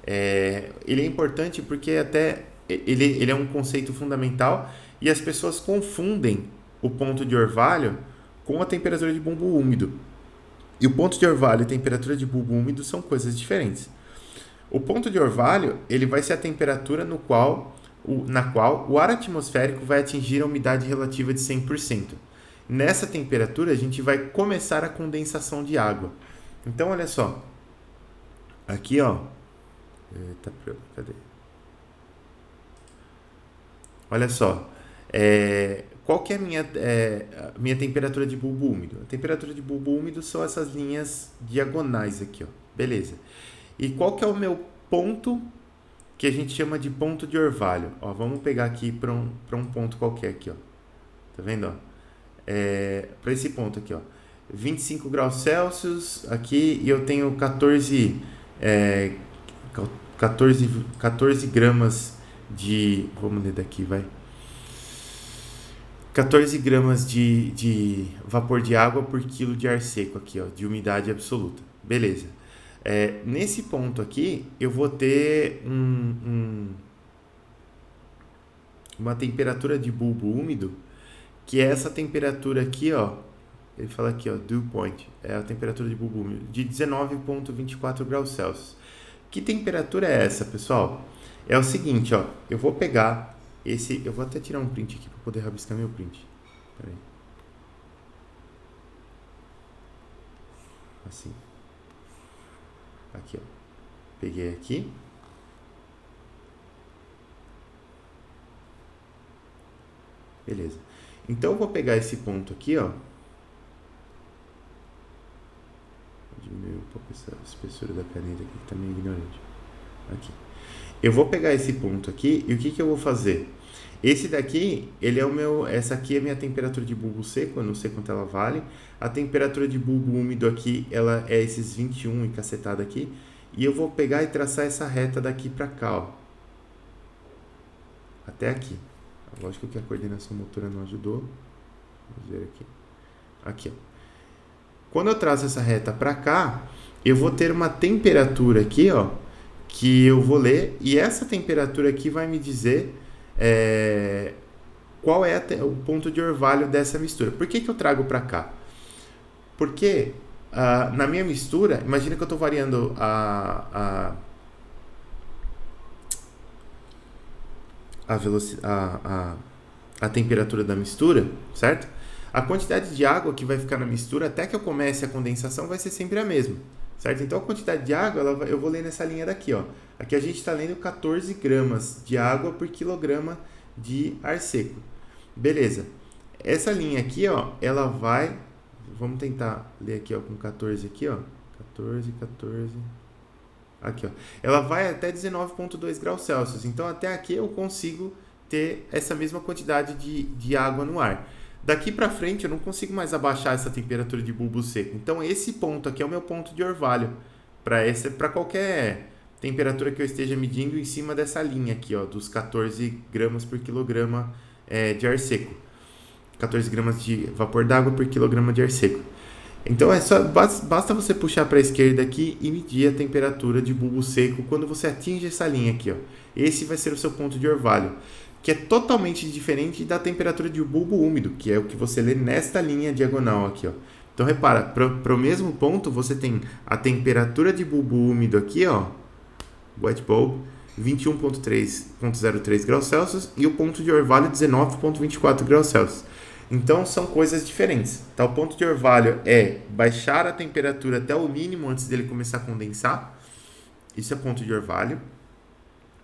Ele é importante porque até ele é um conceito fundamental e as pessoas confundem o ponto de orvalho com a temperatura de bumbo úmido. E o ponto de orvalho e temperatura de bulbo úmido são coisas diferentes. O ponto de orvalho ele vai ser a temperatura na qual o ar atmosférico vai atingir a umidade relativa de 100%. Nessa temperatura, a gente vai começar a condensação de água. Então, olha só. Aqui, ó. Cadê? Olha só. Qual que é a minha temperatura de bulbo úmido? A temperatura de bulbo úmido são essas linhas diagonais aqui, ó. Beleza. E qual que é o meu ponto que a gente chama de ponto de orvalho? Ó, vamos pegar aqui para um ponto qualquer aqui, ó. Tá vendo, ó? Para esse ponto aqui, ó. 25 graus Celsius aqui e eu tenho 14 gramas de... Vamos ler daqui, vai. 14 gramas de vapor de água por quilo de ar seco aqui, ó, de umidade absoluta. Beleza. Nesse ponto aqui, eu vou ter uma temperatura de bulbo úmido, que é essa temperatura aqui, ó. Ele fala aqui, ó, dew point. É a temperatura de bulbo úmido, de 19,24 graus Celsius. Que temperatura é essa, pessoal? É o seguinte, ó. Eu vou pegar eu vou até tirar um print aqui para poder rabiscar meu print. Pera aí. Assim. Aqui, ó. Peguei aqui. Beleza. Então eu vou pegar esse ponto aqui, ó. Vou diminuir um pouco essa espessura da caneta aqui, que tá meio ignorante. Aqui. Eu vou pegar esse ponto aqui e o que eu vou fazer? Esse daqui, essa aqui é a minha temperatura de bulbo seco, eu não sei quanto ela vale. A temperatura de bulbo úmido aqui, ela é esses 21 e cacetada aqui. e eu vou pegar e traçar essa reta daqui para cá, ó, até aqui. Lógico que a coordenação motora não ajudou. Vamos ver aqui. Aqui, ó. Quando eu traço essa reta para cá, eu vou ter uma temperatura aqui, ó, que eu vou ler, e essa temperatura aqui vai me dizer qual é o ponto de orvalho dessa mistura. Por que eu trago para cá? Porque na minha mistura, imagina que eu estou variando a temperatura da mistura, certo? A quantidade de água que vai ficar na mistura até que eu comece a condensação vai ser sempre a mesma, certo? Então a quantidade de água eu vou ler nessa linha daqui, ó. Aqui a gente está lendo 14 gramas de água por quilograma de ar seco. Beleza. Essa linha aqui, ó, ela vai... Vamos tentar ler aqui, ó, com 14 aqui, ó. 14. Aqui, ó. Ela vai até 19,2 graus Celsius. Então até aqui eu consigo ter essa mesma quantidade de água no ar. Daqui para frente eu não consigo mais abaixar essa temperatura de bulbo seco. Então esse ponto aqui é o meu ponto de orvalho para qualquer temperatura que eu esteja medindo em cima dessa linha aqui, ó, dos 14 gramas por quilograma de ar seco. 14 gramas de vapor d'água por quilograma de ar seco. Então basta você puxar para a esquerda aqui e medir a temperatura de bulbo seco quando você atinge essa linha aqui, ó. Esse vai ser o seu ponto de orvalho, que é totalmente diferente da temperatura de bulbo úmido, que é o que você lê nesta linha diagonal aqui, ó. Então repara, para o mesmo ponto você tem a temperatura de bulbo úmido aqui, ó, wet bulb, 21,03 graus Celsius, e o ponto de orvalho 19,24 graus Celsius. Então são coisas diferentes. Tá? O ponto de orvalho é baixar a temperatura até o mínimo antes dele começar a condensar. Isso é ponto de orvalho.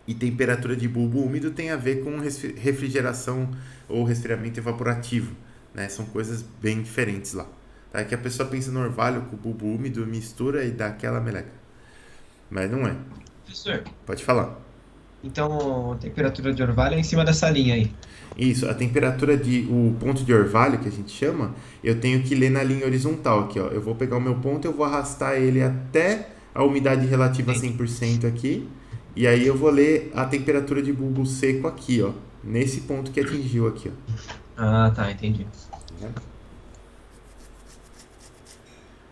E temperatura de bulbo úmido tem a ver com refrigeração ou resfriamento evaporativo, né? São coisas bem diferentes lá. Tá? É que a pessoa pensa no orvalho com o bulbo úmido, mistura e dá aquela meleca. Mas não é. Professor, Pode falar. então a temperatura de orvalho é em cima dessa linha aí. Isso, o ponto de orvalho que a gente chama, eu tenho que ler na linha horizontal aqui, ó. Eu vou pegar o meu ponto, eu vou arrastar ele até a umidade relativa a Entendi. 100% aqui, e aí eu vou ler a temperatura de bulbo seco aqui, ó, nesse ponto que atingiu aqui, ó. Ah, tá, entendi.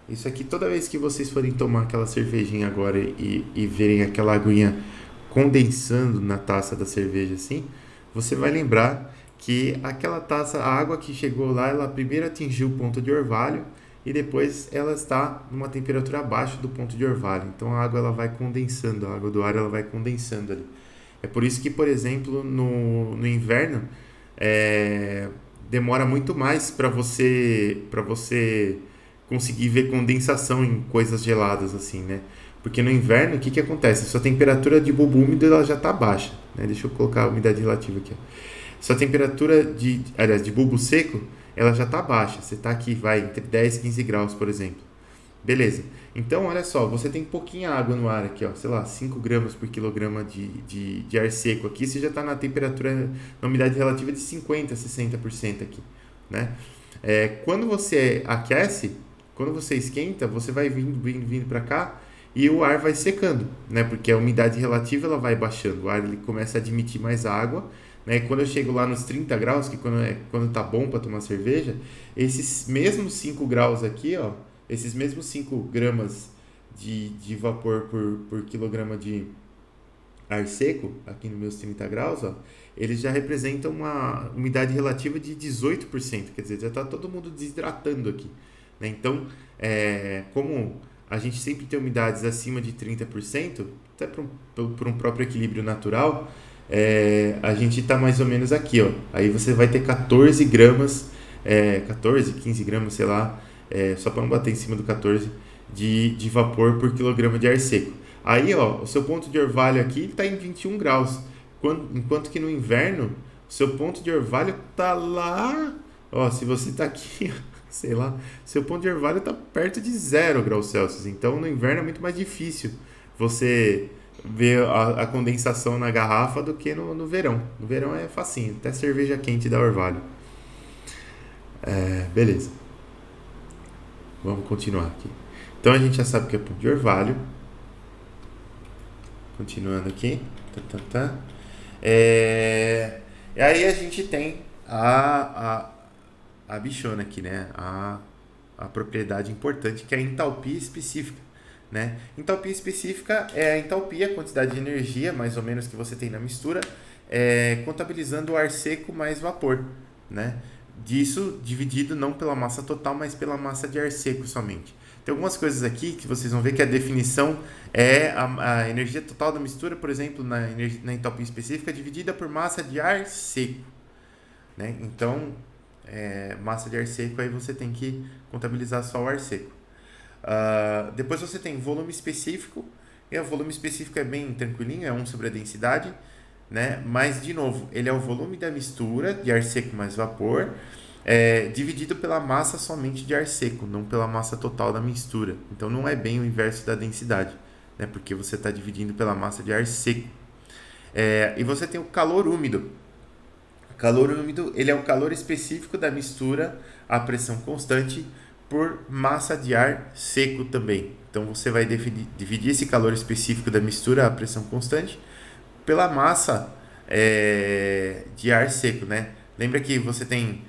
Isso aqui, toda vez que vocês forem tomar aquela cervejinha agora e verem aquela aguinha condensando na taça da cerveja assim, você vai lembrar que aquela taça, a água que chegou lá, ela primeiro atingiu o ponto de orvalho e depois ela está numa temperatura abaixo do ponto de orvalho. Então a água ela vai condensando, a água do ar ela vai condensando ali. É por isso que, por exemplo, no inverno, demora muito mais para você conseguir ver condensação em coisas geladas assim, né? Porque no inverno, o que que acontece? Sua temperatura de bulbo úmido ela já está baixa, né? Deixa eu colocar a umidade relativa aqui, ó. Sua temperatura de bulbo seco, ela já está baixa. Você está aqui, vai, entre 10 e 15 graus, por exemplo. Beleza. Então, olha só, você tem pouquinha água no ar aqui, ó, sei lá, 5 gramas por quilograma de ar seco aqui, você já está na temperatura, na umidade relativa de 50, 60% aqui, né? Quando você aquece, quando você esquenta, você vai vindo para cá e o ar vai secando, né? Porque a umidade relativa ela vai baixando, o ar ele começa a admitir mais água, né? E quando eu chego lá nos 30 graus, que quando tá bom para tomar cerveja, esses mesmos 5 graus aqui, ó, esses mesmos 5 gramas de vapor por quilograma de ar seco, aqui nos meus 30 graus, ó, eles já representam uma umidade relativa de 18%, quer dizer, já está todo mundo desidratando aqui, né? Então, como a gente sempre tem umidades acima de 30%, até por um próprio equilíbrio natural, a gente está mais ou menos aqui, ó. Aí você vai ter 14 gramas, 14, 15 gramas, sei lá, só para não bater em cima do 14, de vapor por quilograma de ar seco. Aí, ó, o seu ponto de orvalho aqui está em 21 graus, enquanto que no inverno, o seu ponto de orvalho está lá, ó, se você está aqui, sei lá, seu ponto de orvalho está perto de 0 graus Celsius. Então, no inverno é muito mais difícil você ver a condensação na garrafa do que no verão. No verão é facinho, até cerveja quente dá orvalho. Beleza. Vamos continuar aqui. Então, a gente já sabe o que é ponto de orvalho. Continuando aqui. Tá, tá, tá. E aí a gente tem a bichona aqui, né? A propriedade importante que é a entalpia específica, né? Entalpia específica é a entalpia, a quantidade de energia, mais ou menos, que você tem na mistura, contabilizando o ar seco mais vapor, né? Disso dividido não pela massa total, mas pela massa de ar seco somente. Tem algumas coisas aqui que vocês vão ver que a definição é a energia total da mistura, por exemplo, na entalpia específica, dividida por massa de ar seco, né? Então, massa de ar seco, aí você tem que contabilizar só o ar seco. Depois você tem volume específico, e o volume específico é bem tranquilinho, é 1 sobre a densidade, né? Mas, de novo, ele é o volume da mistura de ar seco mais vapor, dividido pela massa somente de ar seco, não pela massa total da mistura. Então, não é bem o inverso da densidade, né? Porque você está dividindo pela massa de ar seco. E você tem o calor úmido. Calor úmido, ele é o calor específico da mistura a pressão constante por massa de ar seco também. Então você vai dividir esse calor específico da mistura a pressão constante pela massa de ar seco, né? Lembra que você tem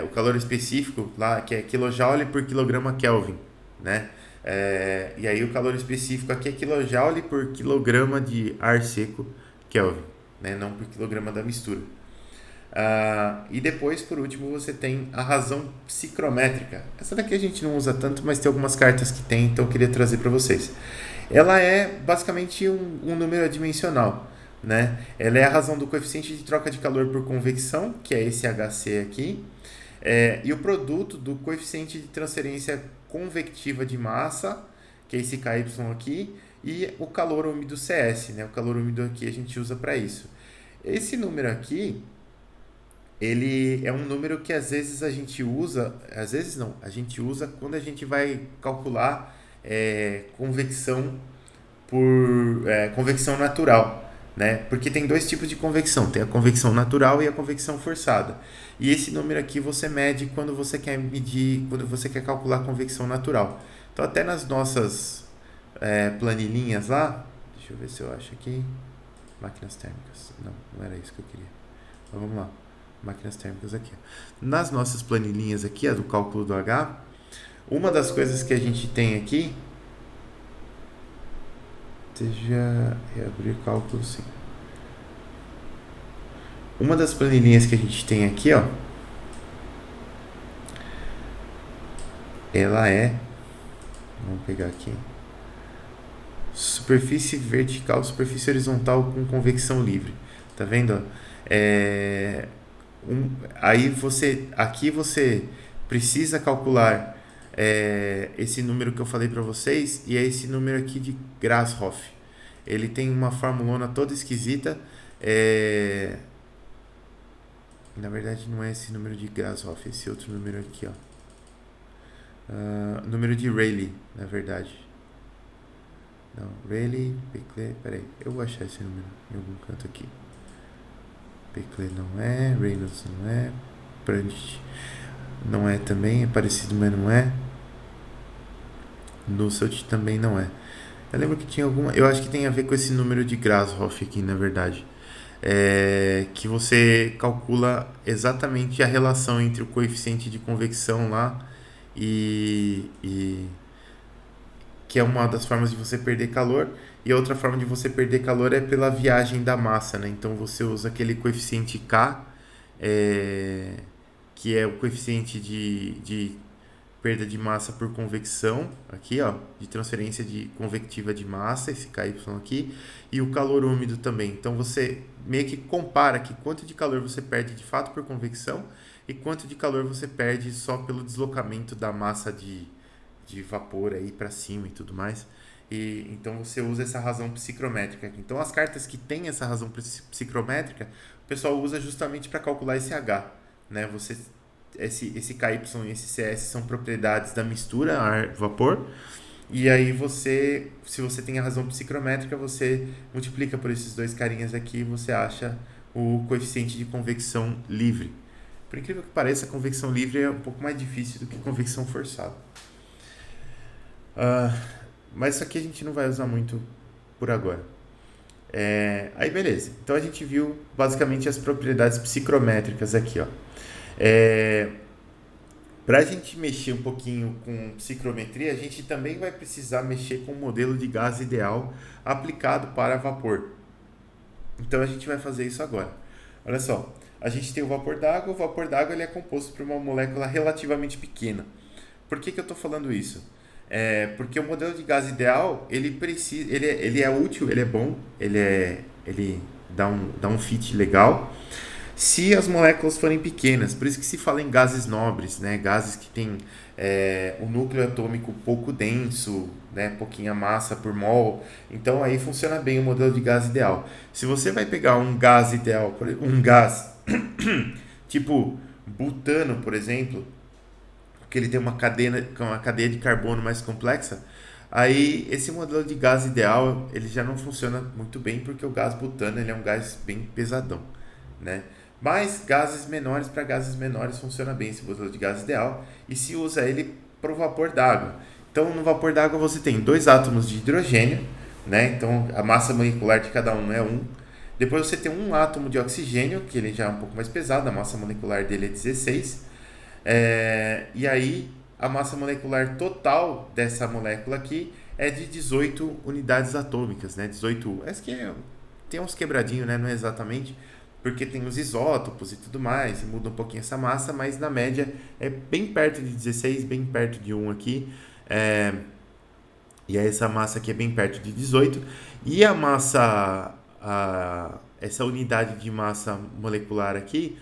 o calor específico lá, que é kJ por quilograma Kelvin, né? E aí o calor específico aqui é kJ por quilograma de ar seco Kelvin, né? Não por quilograma da mistura. E depois, por último, você tem a razão psicrométrica. Essa daqui a gente não usa tanto, mas tem algumas cartas que tem, então eu queria trazer para vocês. Ela é basicamente um número adimensional, né? Ela é a razão do coeficiente de troca de calor por convecção, que é esse HC aqui, e o produto do coeficiente de transferência convectiva de massa, que é esse KY aqui, e o calor úmido CS, né? O calor úmido aqui a gente usa para isso. Esse número aqui, ele é um número que às vezes a gente usa, às vezes não, a gente usa quando a gente vai calcular convecção por convecção natural, né? Porque tem dois tipos de convecção, tem a convecção natural e a convecção forçada. E esse número aqui você mede quando você quer medir, quando você quer calcular a convecção natural. Então até nas nossas planilhinhas lá, deixa eu ver se eu acho aqui, máquinas térmicas, não era isso que eu queria. Então vamos lá. Máquinas térmicas aqui. Nas nossas planilhinhas aqui, a do cálculo do H, uma das coisas que a gente tem aqui, já reabrir cálculo, sim. Uma das planilhinhas que a gente tem aqui, ó, ela vamos pegar aqui, superfície vertical, superfície horizontal com convecção livre. Tá vendo? Aí aqui você precisa calcular esse número que eu falei para vocês, e é esse número aqui de Grashof. Ele tem uma formulona toda esquisita. Na verdade não é esse número de Grashof, é esse outro número aqui, ó. Número de Rayleigh, na verdade. Não, Rayleigh, Peclet, peraí, eu vou achar esse número em algum canto aqui. Peclet não é, Reynolds não é, Brandt não é também, é parecido, mas não é. Nusselt também não é. Eu lembro que tinha alguma, eu acho que tem a ver com esse número de Grashof aqui, na verdade. Que você calcula exatamente a relação entre o coeficiente de convecção lá e que é uma das formas de você perder calor, e a outra forma de você perder calor é pela viagem da massa, né? Então você usa aquele coeficiente K, que é o coeficiente de perda de massa por convecção, aqui ó, de transferência de convectiva de massa, esse KY aqui, e o calor úmido também. Então você meio que compara que quanto de calor você perde de fato por convecção e quanto de calor você perde só pelo deslocamento da massa de vapor aí para cima e tudo mais. E então você usa essa razão psicrométrica aqui. Então as cartas que têm essa razão psicrométrica, o pessoal usa justamente para calcular esse H, né? Esse KY e esse CS são propriedades da mistura ar-vapor, e aí se você tem a razão psicrométrica, você multiplica por esses dois carinhas aqui e você acha o coeficiente de convecção livre. Por incrível que pareça, a convecção livre é um pouco mais difícil do que convecção forçada. Mas isso aqui a gente não vai usar muito por agora. Aí beleza. Então a gente viu basicamente as propriedades psicrométricas aqui, ó. Para a gente mexer um pouquinho com psicometria, a gente também vai precisar mexer com o modelo de gás ideal aplicado para vapor. Então a gente vai fazer isso agora. Olha só, a gente tem o vapor d'água ele é composto por uma molécula relativamente pequena. Por que eu estou falando isso? Porque o modelo de gás ideal ele é útil, ele é bom, ele dá um fit legal se as moléculas forem pequenas. Por isso que se fala em gases nobres, né? Gases que têm o núcleo atômico pouco denso, né? Pouquinha massa por mol. Então aí funciona bem o modelo de gás ideal. Se você vai pegar um gás ideal, um gás tipo butano, por exemplo, que ele tem uma cadeia de carbono mais complexa, aí esse modelo de gás ideal ele já não funciona muito bem porque o gás butano ele é um gás bem pesadão, né? Mas gases menores, para gases menores funciona bem esse modelo de gás ideal e se usa ele para o vapor d'água. Então no vapor d'água você tem dois átomos de hidrogênio, né? Então a massa molecular de cada um é 1. Depois você tem um átomo de oxigênio, que ele já é um pouco mais pesado, a massa molecular dele é 16. E aí a massa molecular total dessa molécula aqui é de 18 unidades atômicas, né? 18, essa que tem uns quebradinhos, né? Não é exatamente, porque tem os isótopos e tudo mais, e muda um pouquinho essa massa, mas na média é bem perto de 16, bem perto de 1 aqui. E aí essa massa aqui é bem perto de 18. E a massa, essa unidade de massa molecular aqui,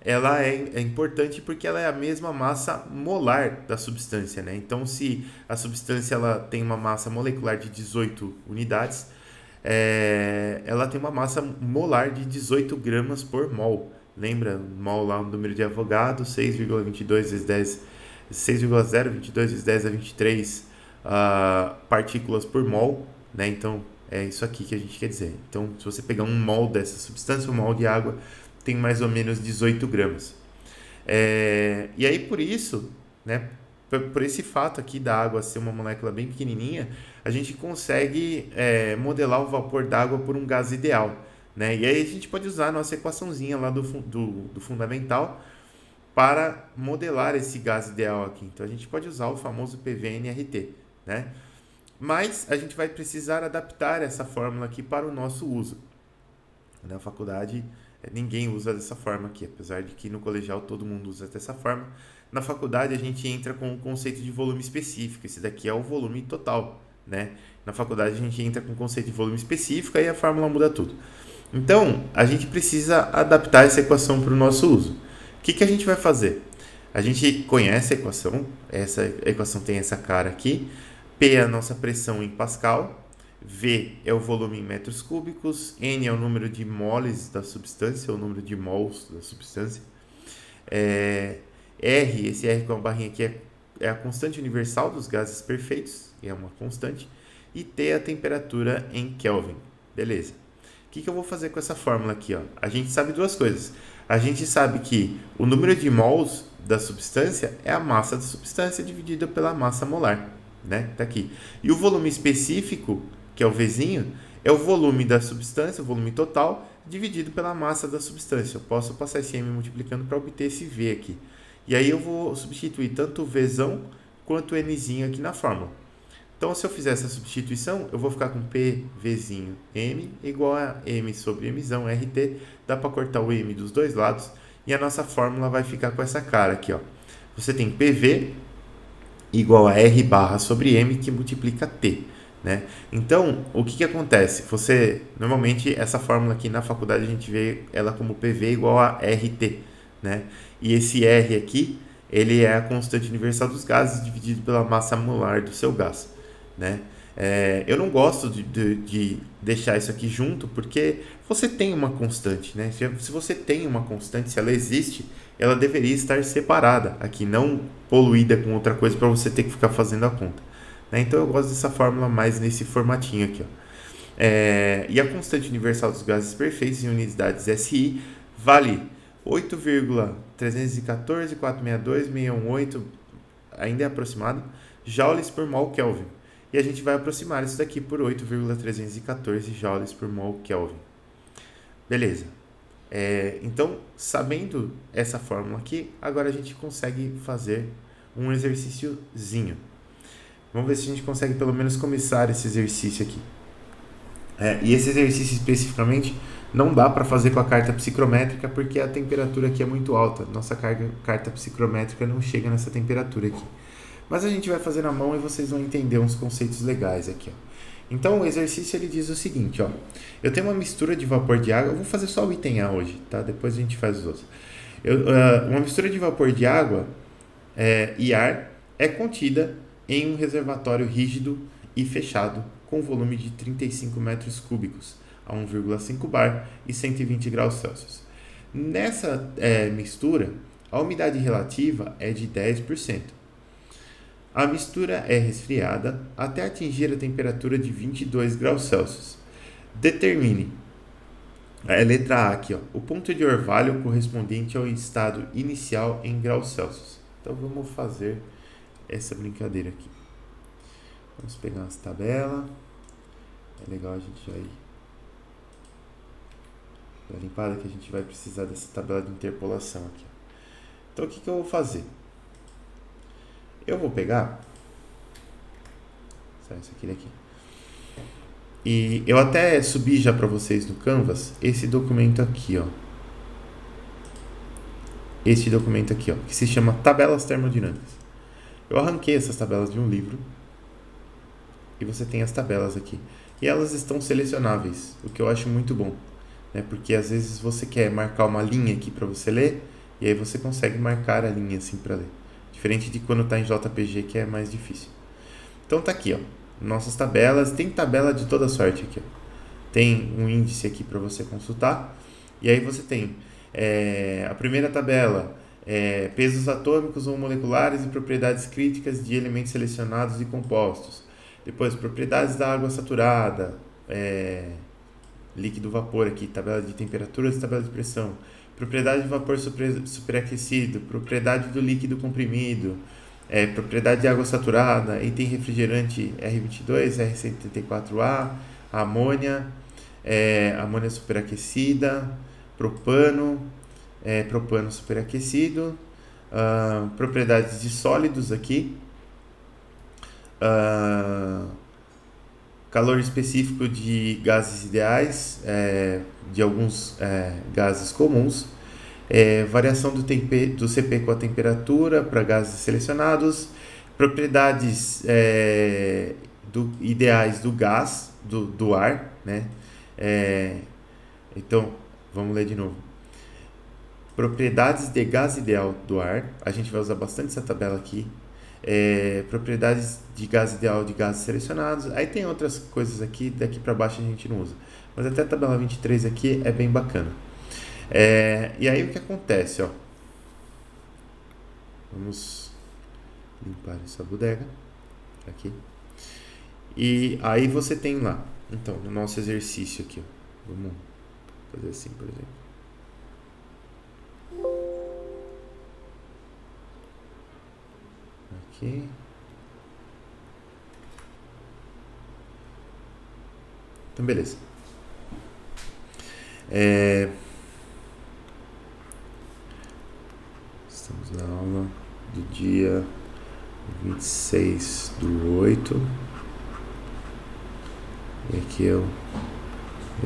ela é importante porque ela é a mesma massa molar da substância, né? Então, se a substância ela tem uma massa molecular de 18 unidades, ela tem uma massa molar de 18 gramas por mol. Lembra? Mol lá, o número de Avogadro, 6,22 vezes 10, 6,022 vezes 10 a 23 partículas por mol, né? Então, é isso aqui que a gente quer dizer. Então, se você pegar um mol dessa substância, um mol de água, tem mais ou menos 18 gramas. E aí, por isso, né, por esse fato aqui da água ser uma molécula bem pequenininha, a gente consegue modelar o vapor d'água por um gás ideal, né? E aí a gente pode usar a nossa equaçãozinha lá do fundamental para modelar esse gás ideal aqui. Então, a gente pode usar o famoso PVNRT, né? Mas a gente vai precisar adaptar essa fórmula aqui para o nosso uso. Na faculdade, ninguém usa dessa forma aqui, apesar de que no colegial todo mundo usa dessa forma. Na faculdade, a gente entra com o conceito de volume específico. Esse daqui é o volume total, né? Na faculdade, a gente entra com o conceito de volume específico e a fórmula muda tudo. Então, a gente precisa adaptar essa equação para o nosso uso. O que a gente vai fazer? A gente conhece a equação, essa equação tem essa cara aqui. P é a nossa pressão em Pascal, V é o volume em metros cúbicos, N é o número de moles da substância, o número de mols da substância. R, esse R com a barrinha aqui é a constante universal dos gases perfeitos, que é uma constante. E T é a temperatura em Kelvin. Beleza. O que eu vou fazer com essa fórmula aqui? Ó? A gente sabe duas coisas. A gente sabe que o número de mols da substância é a massa da substância dividida pela massa molar, né? Tá aqui. E o volume específico, que é o Vzinho, é o volume da substância, o volume total, dividido pela massa da substância. Eu posso passar esse M multiplicando para obter esse V aqui. E aí eu vou substituir tanto o Vzão quanto o Nzinho aqui na fórmula. Então, se eu fizer essa substituição, eu vou ficar com PVzinho M igual a M sobre Mzão RT. Dá para cortar o M dos dois lados. E a nossa fórmula vai ficar com essa cara aqui, ó. Você tem PV igual a R barra sobre M que multiplica T, né? Então, o que acontece? Normalmente, essa fórmula aqui na faculdade a gente vê ela como PV igual a RT, né? E esse R aqui, ele é a constante universal dos gases dividido pela massa molar do seu gás, né? Eu não gosto de deixar isso aqui junto porque você tem uma constante, né? Se você tem uma constante, se ela existe, ela deveria estar separada aqui, não poluída com outra coisa para você ter que ficar fazendo a conta, né? Então eu gosto dessa fórmula mais nesse formatinho aqui, ó. E a constante universal dos gases perfeitos em unidades SI vale 8,314,462,618, ainda é aproximado, joules por mol Kelvin. e a gente vai aproximar isso daqui por 8,314 joules por mol Kelvin. Beleza. Então, sabendo essa fórmula aqui, agora a gente consegue fazer um exercíciozinho. Vamos ver se a gente consegue pelo menos começar esse exercício aqui. E esse exercício especificamente não dá para fazer com a carta psicrométrica porque a temperatura aqui é muito alta. Nossa carta psicrométrica não chega nessa temperatura aqui. Mas a gente vai fazer na mão e vocês vão entender uns conceitos legais aqui, ó. Então o exercício ele diz o seguinte, ó. Eu tenho uma mistura de vapor de água, eu vou fazer só o item A hoje, tá? Depois a gente faz os outros. Uma mistura de vapor de água e ar é contida em um reservatório rígido e fechado com volume de 35 metros cúbicos a 1,5 bar e 120 graus Celsius. Nessa mistura, a umidade relativa é de 10%. A mistura é resfriada até atingir a temperatura de 22 graus Celsius. Determine, a letra A aqui, ó, o ponto de orvalho correspondente ao estado inicial em graus Celsius. Então vamos fazer essa brincadeira aqui. Vamos pegar as tabelas. É legal a gente já ir dar limpada que a gente vai precisar dessa tabela de interpolação aqui. Então o que eu vou fazer? Eu vou pegar isso aqui daqui. E eu até subi já para vocês no Canvas esse documento aqui, ó. Este documento aqui, ó, que se chama Tabelas Termodinâmicas. Eu arranquei essas tabelas de um livro e você tem as tabelas aqui. E elas estão selecionáveis, o que eu acho muito bom, né? Porque às vezes você quer marcar uma linha aqui para você ler e aí você consegue marcar a linha assim para ler. Diferente de quando está em JPG, que é mais difícil. Então tá aqui, ó, nossas tabelas. Tem tabela de toda sorte aqui, ó. Tem um índice aqui para você consultar. E aí você tem a primeira tabela, pesos atômicos ou moleculares e propriedades críticas de elementos selecionados e compostos. Depois, propriedades da água saturada, líquido vapor aqui, tabela de temperaturas e tabela de pressão. Propriedade de vapor superaquecido, propriedade do líquido comprimido, propriedade de água saturada, item refrigerante R22, R184A, amônia, amônia superaquecida, propano, propano superaquecido, propriedades de sólidos aqui, calor específico de gases ideais, de alguns gases comuns, variação do CP com a temperatura para gases selecionados, propriedades ideais do gás, do ar, né? Então, vamos ler de novo. Propriedades de gás ideal do ar, a gente vai usar bastante essa tabela aqui. Propriedades de gás ideal de gases selecionados. Aí tem outras coisas aqui, daqui para baixo a gente não usa. Mas até a tabela 23 aqui é bem bacana. E aí o que acontece, ó? Vamos limpar essa bodega aqui. E aí você tem lá, então, no nosso exercício aqui, ó. Vamos fazer assim, por exemplo. Aqui. Então, beleza. Estamos na aula do dia 26/8. E aqui é o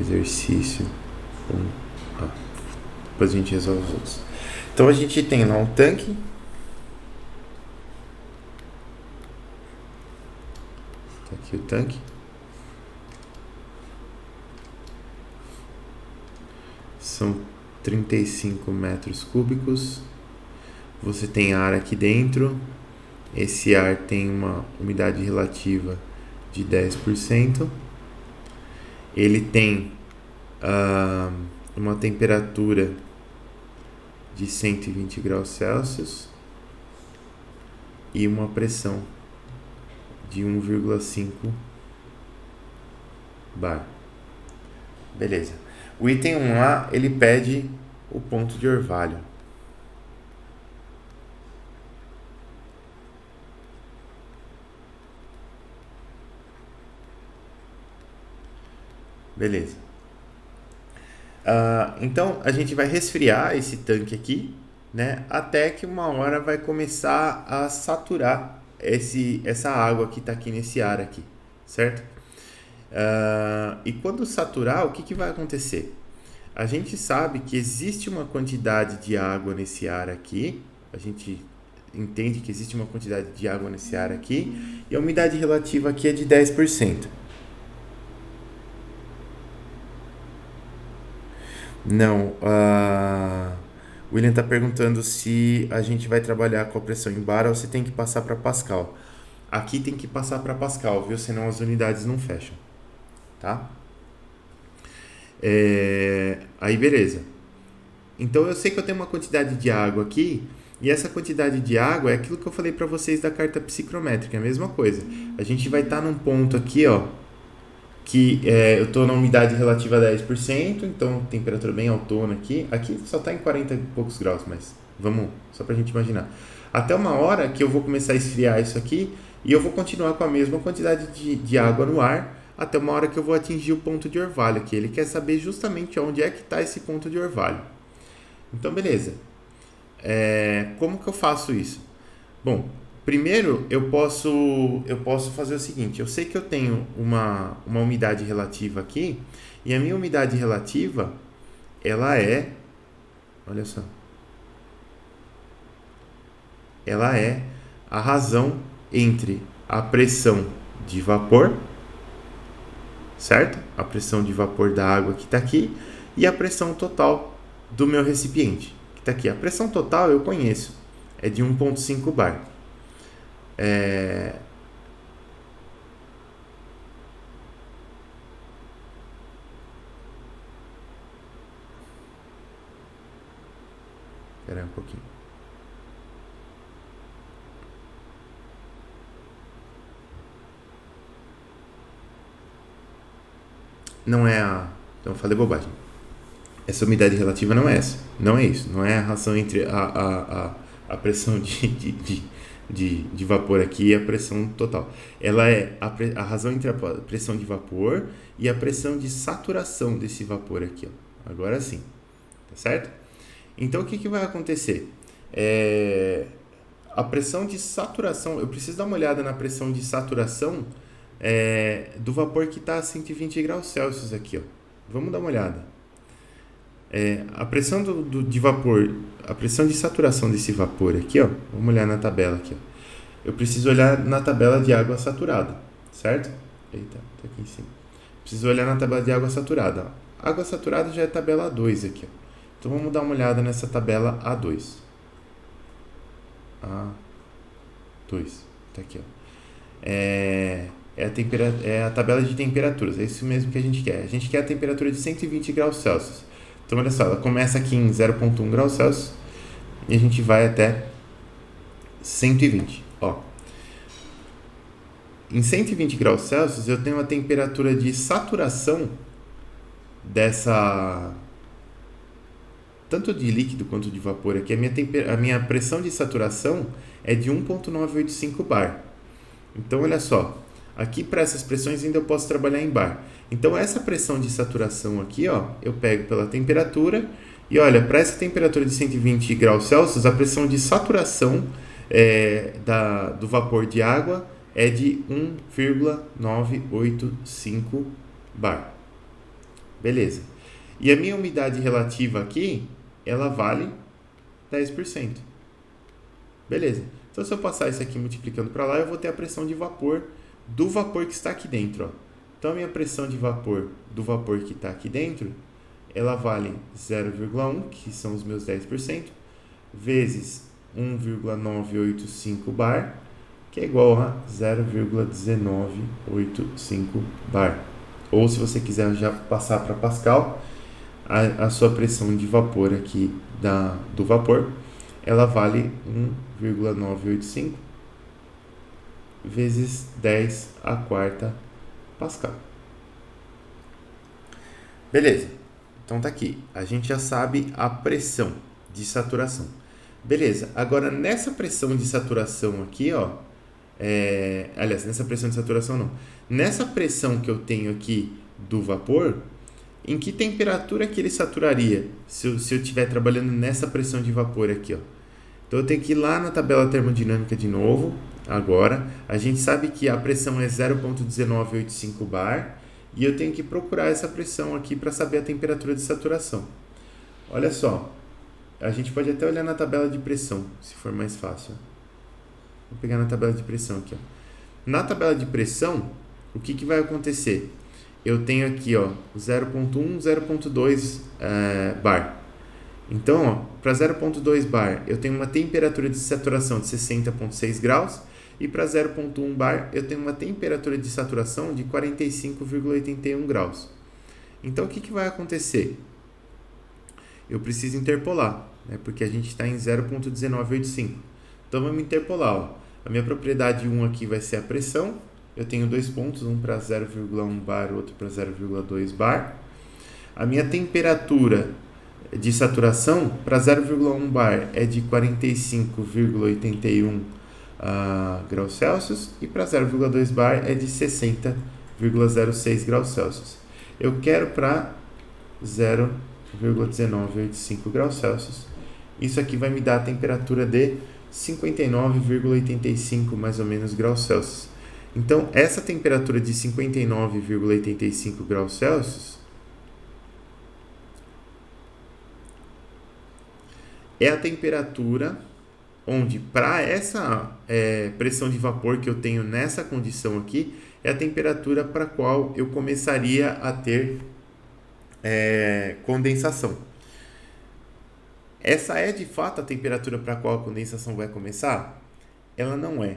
exercício 1A. Depois a gente resolve os outros. Então a gente tem lá um tanque. Tá aqui o tanque. São 35 metros cúbicos. Você tem ar aqui dentro. Esse ar tem uma umidade relativa de 10%. Ele tem uma temperatura de 120 graus Celsius e uma pressão de 1,5 bar. Beleza. O item 1A, ele pede o ponto de orvalho. Beleza. Então a gente vai resfriar esse tanque aqui, né? Até que uma hora vai começar a saturar essa água que está aqui nesse ar aqui, certo? E quando saturar, o que vai acontecer? A gente sabe que existe uma quantidade de água nesse ar aqui, a gente entende que existe uma quantidade de água nesse ar aqui, e a umidade relativa aqui é de 10%. Não, o William está perguntando se a gente vai trabalhar com a pressão em bar ou se tem que passar para Pascal. Aqui tem que passar para Pascal, viu? Senão as unidades não fecham, tá? Aí beleza. Então eu sei que eu tenho uma quantidade de água aqui, e essa quantidade de água é aquilo que eu falei para vocês da carta psicrométrica, é a mesma coisa. A gente vai estar num ponto aqui, ó, que eu estou na umidade relativa a 10%, então temperatura bem autona aqui. Aqui só está em 40 e poucos graus, mas vamos, só para a gente imaginar. Até uma hora que eu vou começar a esfriar isso aqui e eu vou continuar com a mesma quantidade de água no ar até uma hora que eu vou atingir o ponto de orvalho aqui. Ele quer saber justamente onde é que está esse ponto de orvalho. Então, beleza. Como que eu faço isso? Bom, primeiro eu posso fazer o seguinte. Eu sei que eu tenho uma umidade relativa aqui, e a minha umidade relativa, ela é, olha só, ela é a razão entre a pressão de vapor, certo? A pressão de vapor da água que está aqui, e a pressão total do meu recipiente, que está aqui. A pressão total eu conheço, é de 1,5 bar. Espera aí um pouquinho. Não é a... Então eu falei bobagem. Essa umidade relativa não é essa. Não é isso. Não é a razão entre a pressão de vapor aqui e a pressão total. Ela é a razão entre a pressão de vapor e a pressão de saturação desse vapor aqui. Ó. Agora sim. Tá certo? Então o que vai acontecer? A pressão de saturação... Eu preciso dar uma olhada na pressão de saturação do vapor que está a 120 graus Celsius aqui. Ó. Vamos dar uma olhada. A pressão de vapor, a pressão de saturação desse vapor aqui, ó, vamos olhar na tabela aqui, ó. Eu preciso olhar na tabela de água saturada, certo? Eita, tá aqui em cima. Preciso olhar na tabela de água saturada. Ó. Água saturada já é tabela A2 aqui, ó. Então vamos dar uma olhada nessa tabela A2. A2, tá aqui, ó. É a tabela de temperaturas, é isso mesmo que a gente quer. A gente quer a temperatura de 120 graus Celsius. Então, olha só, ela começa aqui em 0,1 graus Celsius e a gente vai até 120. Ó. Em 120 graus Celsius, eu tenho a temperatura de saturação dessa... Tanto de líquido quanto de vapor aqui. A minha pressão de saturação é de 1,985 bar. Então, olha só. Aqui, para essas pressões, ainda eu posso trabalhar em bar. Então, essa pressão de saturação aqui, ó, eu pego pela temperatura e, olha, para essa temperatura de 120 graus Celsius, a pressão de saturação do vapor de água é de 1,985 bar. Beleza. E a minha umidade relativa aqui, ela vale 10%. Beleza. Então, se eu passar isso aqui multiplicando para lá, eu vou ter a pressão de vapor do vapor que está aqui dentro, ó. Então, a minha pressão de vapor do vapor que está aqui dentro, ela vale 0,1, que são os meus 10%, vezes 1,985 bar, que é igual a 0,1985 bar. Ou, se você quiser já passar para Pascal, a sua pressão de vapor aqui do vapor, ela vale 1,985 vezes 10 a quarta Pascal. Beleza. Então tá aqui. A gente já sabe a pressão de saturação. Beleza. Agora, nessa pressão de saturação aqui, ó... aliás, nessa pressão de saturação não. Nessa pressão que eu tenho aqui do vapor, em que temperatura que ele saturaria se eu estiver trabalhando nessa pressão de vapor aqui, ó. Então eu tenho que ir lá na tabela termodinâmica de novo. Agora, a gente sabe que a pressão é 0,1985 bar e eu tenho que procurar essa pressão aqui para saber a temperatura de saturação. Olha só, a gente pode até olhar na tabela de pressão, se for mais fácil. Vou pegar na tabela de pressão aqui, ó. Na tabela de pressão, o que vai acontecer? Eu tenho aqui, ó, 0,1, 0,2 bar. Então, para 0,2 bar, eu tenho uma temperatura de saturação de 60,6 graus e para 0,1 bar, eu tenho uma temperatura de saturação de 45,81 graus. Então, o que vai acontecer? Eu preciso interpolar, né, porque a gente está em 0,1985. Então, vamos interpolar. Ó. A minha propriedade 1 aqui vai ser a pressão. Eu tenho dois pontos, um para 0,1 bar, outro para 0,2 bar. A minha temperatura de saturação para 0,1 bar é de 45,81 graus Celsius e para 0,2 bar é de 60,06 graus Celsius. Eu quero para 0,1985 graus Celsius. Isso aqui vai me dar a temperatura de 59,85 mais ou menos graus Celsius. Então, essa temperatura de 59,85 graus Celsius é a temperatura onde, para essa pressão de vapor que eu tenho nessa condição aqui, é a temperatura para a qual eu começaria a ter condensação. Essa é de fato a temperatura para a qual a condensação vai começar? Ela não é.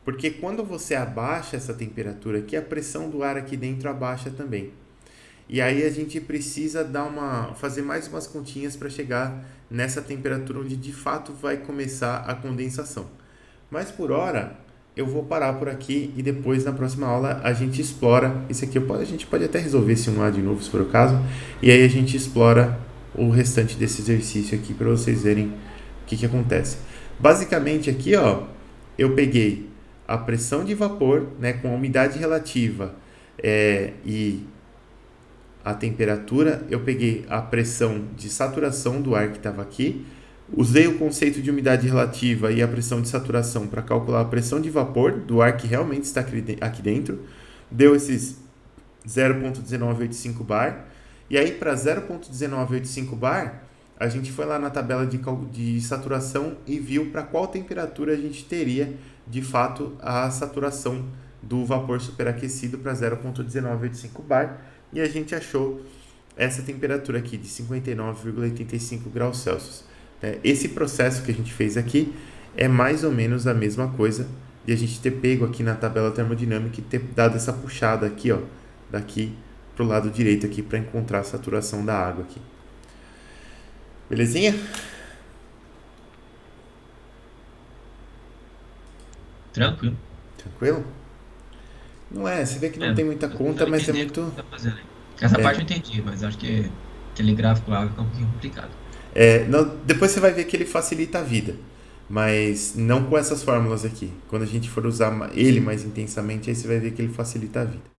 Porque quando você abaixa essa temperatura aqui, a pressão do ar aqui dentro abaixa também. E aí a gente precisa fazer mais umas continhas para chegar nessa temperatura onde de fato vai começar a condensação. Mas por hora eu vou parar por aqui e depois na próxima aula a gente explora isso aqui. A gente pode até resolver esse 1A de novo se for o caso. E aí a gente explora o restante desse exercício aqui para vocês verem o que acontece. Basicamente aqui, ó, eu peguei a pressão de vapor, né, com a umidade relativa e a temperatura, eu peguei a pressão de saturação do ar que estava aqui, usei o conceito de umidade relativa e a pressão de saturação para calcular a pressão de vapor do ar que realmente está aqui dentro, deu esses 0,1985 bar, e aí para 0,1985 bar, a gente foi lá na tabela de saturação e viu para qual temperatura a gente teria de fato a saturação do vapor superaquecido para 0,1985 bar, e a gente achou essa temperatura aqui de 59,85 graus Celsius. Esse processo que a gente fez aqui é mais ou menos a mesma coisa de a gente ter pego aqui na tabela termodinâmica e ter dado essa puxada aqui, ó, daqui para o lado direito aqui para encontrar a saturação da água aqui. Belezinha? Tranquilo. Tranquilo? Não é, você vê que não tem muita conta, mas é muito... Essa parte eu entendi, mas acho que aquele gráfico lá fica um pouquinho complicado. Não, depois você vai ver que ele facilita a vida, mas não com essas fórmulas aqui. Quando a gente for usar ele mais intensamente, aí você vai ver que ele facilita a vida.